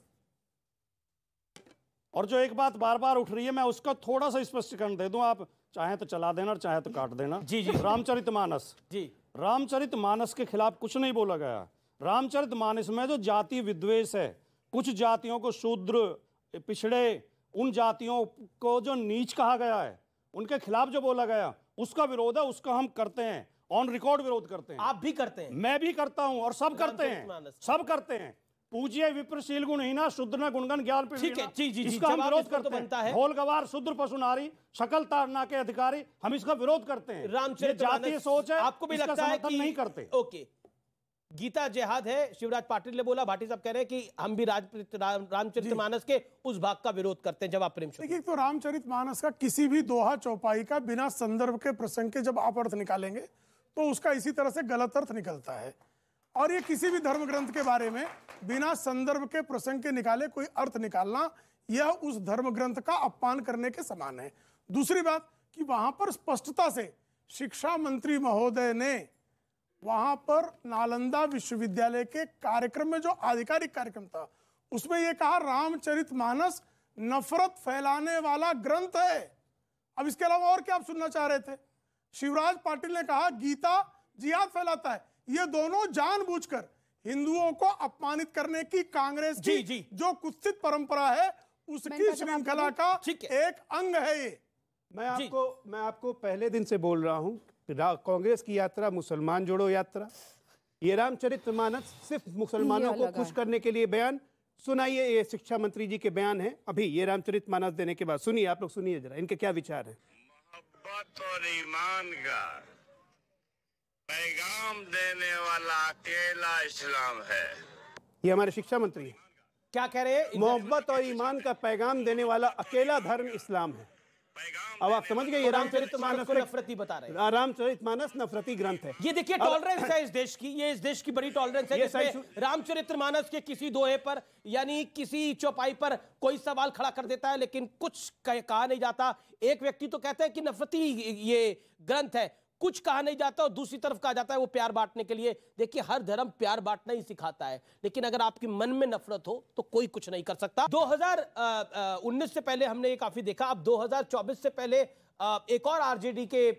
J: और जो एक बात बार बार उठ रही है, मैं उसका थोड़ा सा स्पष्टीकरण दे दूं, आप चाहे तो चला देना और चाहे तो काट देना।
A: जी जी।
J: रामचरितमानस,
A: जी,
J: रामचरितमानस के खिलाफ कुछ नहीं बोला गया। रामचरितमानस में जो जातीय विद्वेष है, कुछ जातियों को शूद्र, पिछड़े, उन जातियों को जो नीच कहा गया है, उनके खिलाफ जो बोला गया, उसका विरोध है, उसका हम करते हैं, ऑन रिकॉर्ड विरोध करते हैं।
A: आप भी करते हैं?
J: मैं भी करता हूं, और सब करते हैं, सब करते हैं। पूजिए विप्रशील गुणहीना शुद्ध न गुणगन ज्ञान पे
A: ठीक है, जी जी जी,
J: इसका हम विरोध
A: तो
J: करते
A: बनता
J: हैं।
A: है।
J: ढोल गवार शूद्र पशु नारी सकल ताड़ना के अधिकारी, हम इसका विरोध करते हैं।
A: रामचरितमानस
J: जातीय सोच है,
A: आपको भी
J: इसका
A: लगता है
J: समर्थन
A: कि
J: नहीं करते।
A: ओके, गीता जिहाद है, शिवराज पाटिल ने बोला, भाटी साहब कह रहे हैं कि हम भी रामचरितमानस के उस भाग का विरोध करते हैं। जवाब प्रेम शुक्ला।
K: देखिए, तो रामचरितमानस का किसी भी दोहा चौपाई का बिना संदर्भ के प्रसंग के जब आप अर्थ निकालेंगे तो उसका इसी तरह से गलत अर्थ निकलता है। और ये किसी भी धर्म ग्रंथ के बारे में बिना संदर्भ के प्रसंग के निकाले कोई अर्थ निकालना, यह उस धर्म ग्रंथ का अपमान करने के समान है। दूसरी बात कि वहां पर स्पष्टता से शिक्षा मंत्री महोदय ने वहां पर नालंदा विश्वविद्यालय के कार्यक्रम में जो आधिकारिक कार्यक्रम था उसमें यह कहा रामचरितमानस नफरत फैलाने वाला ग्रंथ है। अब इसके अलावा और क्या आप सुनना चाह रहे थे? शिवराज पाटिल ने कहा गीता जिहाद फैलाता है। ये दोनों जानबूझकर हिंदुओं को अपमानित करने की कांग्रेस की जो कुत्सित परंपरा है उसकी श्रृंखला का एक अंग है ये।
D: मैं आपको पहले दिन से बोल रहा हूं, कांग्रेस की यात्रा मुसलमान जोड़ो यात्रा, ये रामचरितमानस सिर्फ मुसलमानों को खुश करने के लिए बयान। सुनाइए, ये शिक्षा मंत्री जी के बयान है अभी ये रामचरितमानस देने के बाद। सुनिए, आप लोग सुनिए जरा इनके क्या विचार हैं।
F: मोहब्बत और ईमान का पैगाम देने वाला अकेला इस्लाम है।
D: ये हमारे शिक्षा मंत्री हैं।
A: क्या कह रहे हैं?
D: मोहब्बत और ईमान का पैगाम देने वाला अकेला धर्म इस्लाम है। अब आप समझ गए, ये रामचरितमानस को
A: नफरती बता रहे हैं।
D: रामचरितमानस नफरती ग्रंथ है।
A: ये देखिए टॉलरेंस है इस देश की, ये इस देश की बड़ी टॉलरेंस है जिसमें रामचरितमानस के किसी दोहे पर यानी किसी चौपाई पर कोई सवाल खड़ा कर देता है लेकिन कुछ कहा नहीं जाता। एक व्यक्ति तो कहता है कि नफरती ये ग्रंथ है, कुछ कहा नहीं जाता, और दूसरी तरफ कहा जाता है वो प्यार बांटने के लिए। देखिए, हर धर्म प्यार बांटना ही सिखाता है, लेकिन अगर आपके मन में नफरत हो तो कोई कुछ नहीं कर सकता। 2019 से पहले हमने ये काफी देखा। अब 2024 से पहले एक और आरजेडी के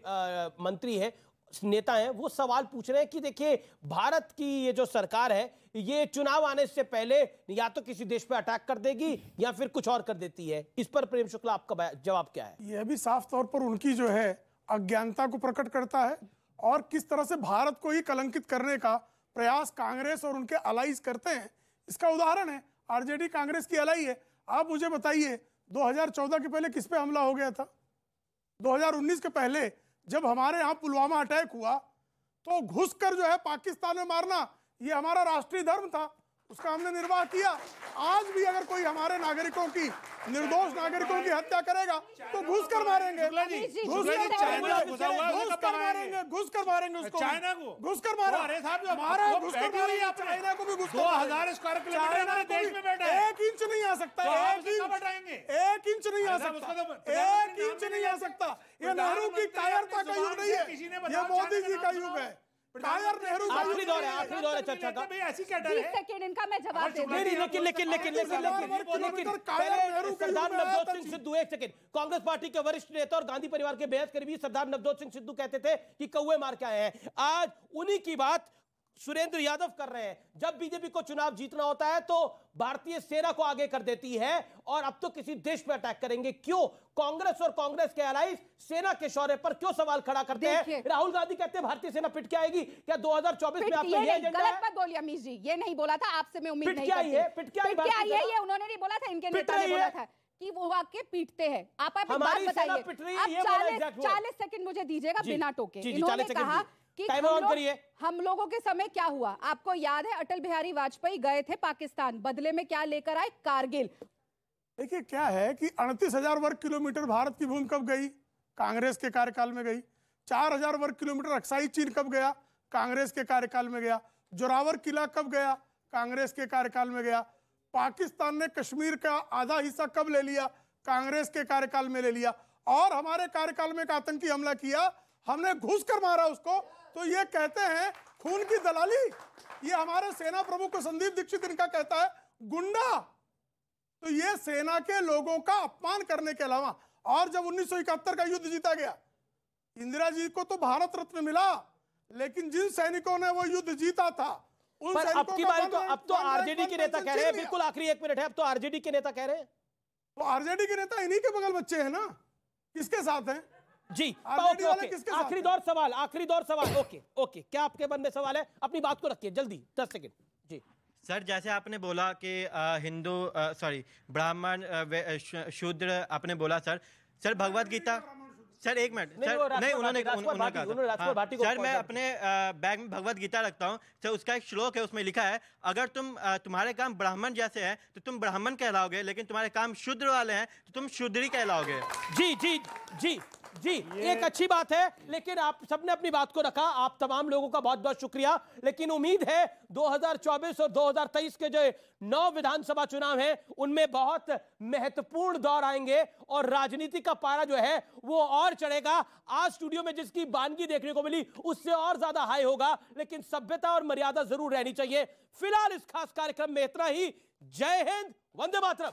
A: मंत्री है, नेता हैं, वो सवाल पूछ रहे हैं कि देखिए भारत की ये जो सरकार है ये चुनाव आने से पहले या तो किसी देश पे अटैक कर देगी या फिर कुछ और कर देती है। इस पर प्रेम शुक्ला आपका जवाब क्या है?
K: यह भी साफ तौर पर उनकी जो है अज्ञानता को प्रकट करता है और किस तरह से भारत को ही कलंकित करने का प्रयास कांग्रेस और उनके अलाइज करते हैं। इसका उदाहरण है आरजेडी कांग्रेस की अलाई है। आप मुझे बताइए 2014 के पहले किस पे हमला हो गया था? 2019 के पहले जब हमारे यहाँ पुलवामा अटैक हुआ तो घुसकर जो है पाकिस्तान में मारना ये हमारा राष्ट्रीय धर्म था, उसका हमने निर्वाह किया। आज भी अगर कोई हमारे नागरिकों की, निर्दोष नागरिकों की हत्या करेगा तो घुस कर मारेंगे, घुस कर मारेंगे उसको,
M: चाइना को
K: घुस कर मारा, चाइना को भी घुस
M: 2000 स्क्वायर किलोमीटर हमारे देश में बैठा है।
K: 1 इंच नहीं आ सकता, 1 इंच नहीं आ सकता, 1 इंच नहीं आ सकता। ये नेहरू की कायरता का युग नहीं है, ये मोदी जी का युग है।
A: आखिरी दौर है चर्चा का।
L: 20 सेकंड इनका मैं जवाब दे दूं।
A: लेकिन पहले सरदार नवजोत सिंह सिद्धू, एक सेकंड, कांग्रेस पार्टी के वरिष्ठ नेता और गांधी परिवार के बेहद करीबी सरदार नवजोत सिंह सिद्धू कहते थे कि कौवे मार के आए हैं। आज उन्हीं की बात सुरेंद्र यादव कर रहे हैं। जब बीजेपी को चुनाव जीतना होता है तो भारतीय सेना को आगे कर देती है और अब तो किसी देश पे अटैक करेंगे। क्यों? कांग्रेस और कांग्रेस के अलाइज सेना के शौर्य पर क्यों सवाल खड़ा करते हैं? राहुल गांधी कहते हैं भारतीय सेना पिट के आएगी। क्या 2024 में आपका ये एजेंडा है?
L: गलत मत बोलिए अमीश जी, ये नहीं बोला था, आपसे मैं उम्मीद नहीं करती।
A: पिट क्या आई
L: है ये उन्होंने नहीं बोला था, इनके नेता ने बोला था कि वो आके पीटते हैं। आप बात बताइए। आप 40 सेकंड मुझे दीजिएगा बिना टोके। इन्होंने कहा कि हम लोगों के समय क्या हुआ? आपको याद है अटल बिहारी वाजपेयी गए थे पाकिस्तान, बदले में क्या लेकर आए? कारगिल।
K: देखिए क्या है कि 38,000 वर्ग किलोमीटर भारत की भूमि कब गई? कांग्रेस के कार्यकाल में गई। 4,000 वर्ग किलोमीटर अक्साई चीन कब गया? कांग्रेस के कार्यकाल में गया। जोरावर किला कब गया? कांग्रेस के कार्यकाल में गया। पाकिस्तान ने कश्मीर का आधा हिस्सा कब ले लिया? कांग्रेस के कार्यकाल में ले लिया। और हमारे कार्यकाल में एक आतंकी हमला किया, हमने घुस कर मारा उसको। तो ये कहते हैं खून की दलाली। ये हमारे सेना प्रमुख को संदीप दीक्षित इनका कहता है गुंडा। तो ये सेना के लोगों का अपमान करने के अलावा, और जब 1971 का युद्ध जीता गया, इंदिरा जी को तो भारत रत्न मिला, लेकिन जिन सैनिकों ने वो युद्ध जीता था उन
A: पर अब की बारी तो अब तो आरजेडी के नेता कह रहे हैं, बिल्कुल आखिरी 1 मिनट है, अब तो आरजेडी के नेता कह रहे हैं।
K: तो आरजेडी के नेता इन्हीं के बगल बच्चे हैं ना, किसके साथ हैं?
A: जी आखिरी दौर सवाल। ओके क्या आपके मन में सवाल है? अपनी बात को रखिए जल्दी, 10 सेकंड। जी
U: सर जैसे आपने बोला कि हिंदू ब्राह्मण शूद्र आपने बोला सर भगवत गीता सर एक मिनट सर नहीं उन्होंने कहा सर मैं अपने बैग में भगवत गीता रखता हूँ सर उसका एक श्लोक है उसमें लिखा है अगर तुम्हारे काम ब्राह्मण जैसे हैं तो तुम ब्राह्मण कहलाओगे लेकिन तुम्हारे काम शूद्र वाले हैं तो तुम शूद्री कहलाओगे।
A: जी जी जी जी एक अच्छी बात है लेकिन आप सबने अपनी बात को रखा। आप तमाम लोगों का बहुत बहुत शुक्रिया। लेकिन उम्मीद है 2024 और 2023 के जो 9 विधानसभा चुनाव हैं उनमें बहुत महत्वपूर्ण दौर आएंगे और राजनीति का पारा जो है वो और चढ़ेगा। आज स्टूडियो में जिसकी बानगी देखने को मिली उससे और ज्यादा हाई होगा लेकिन सभ्यता और मर्यादा जरूर रहनी चाहिए। फिलहाल इस खास कार्यक्रम में इतना ही। जय हिंद, वंदे मातरम।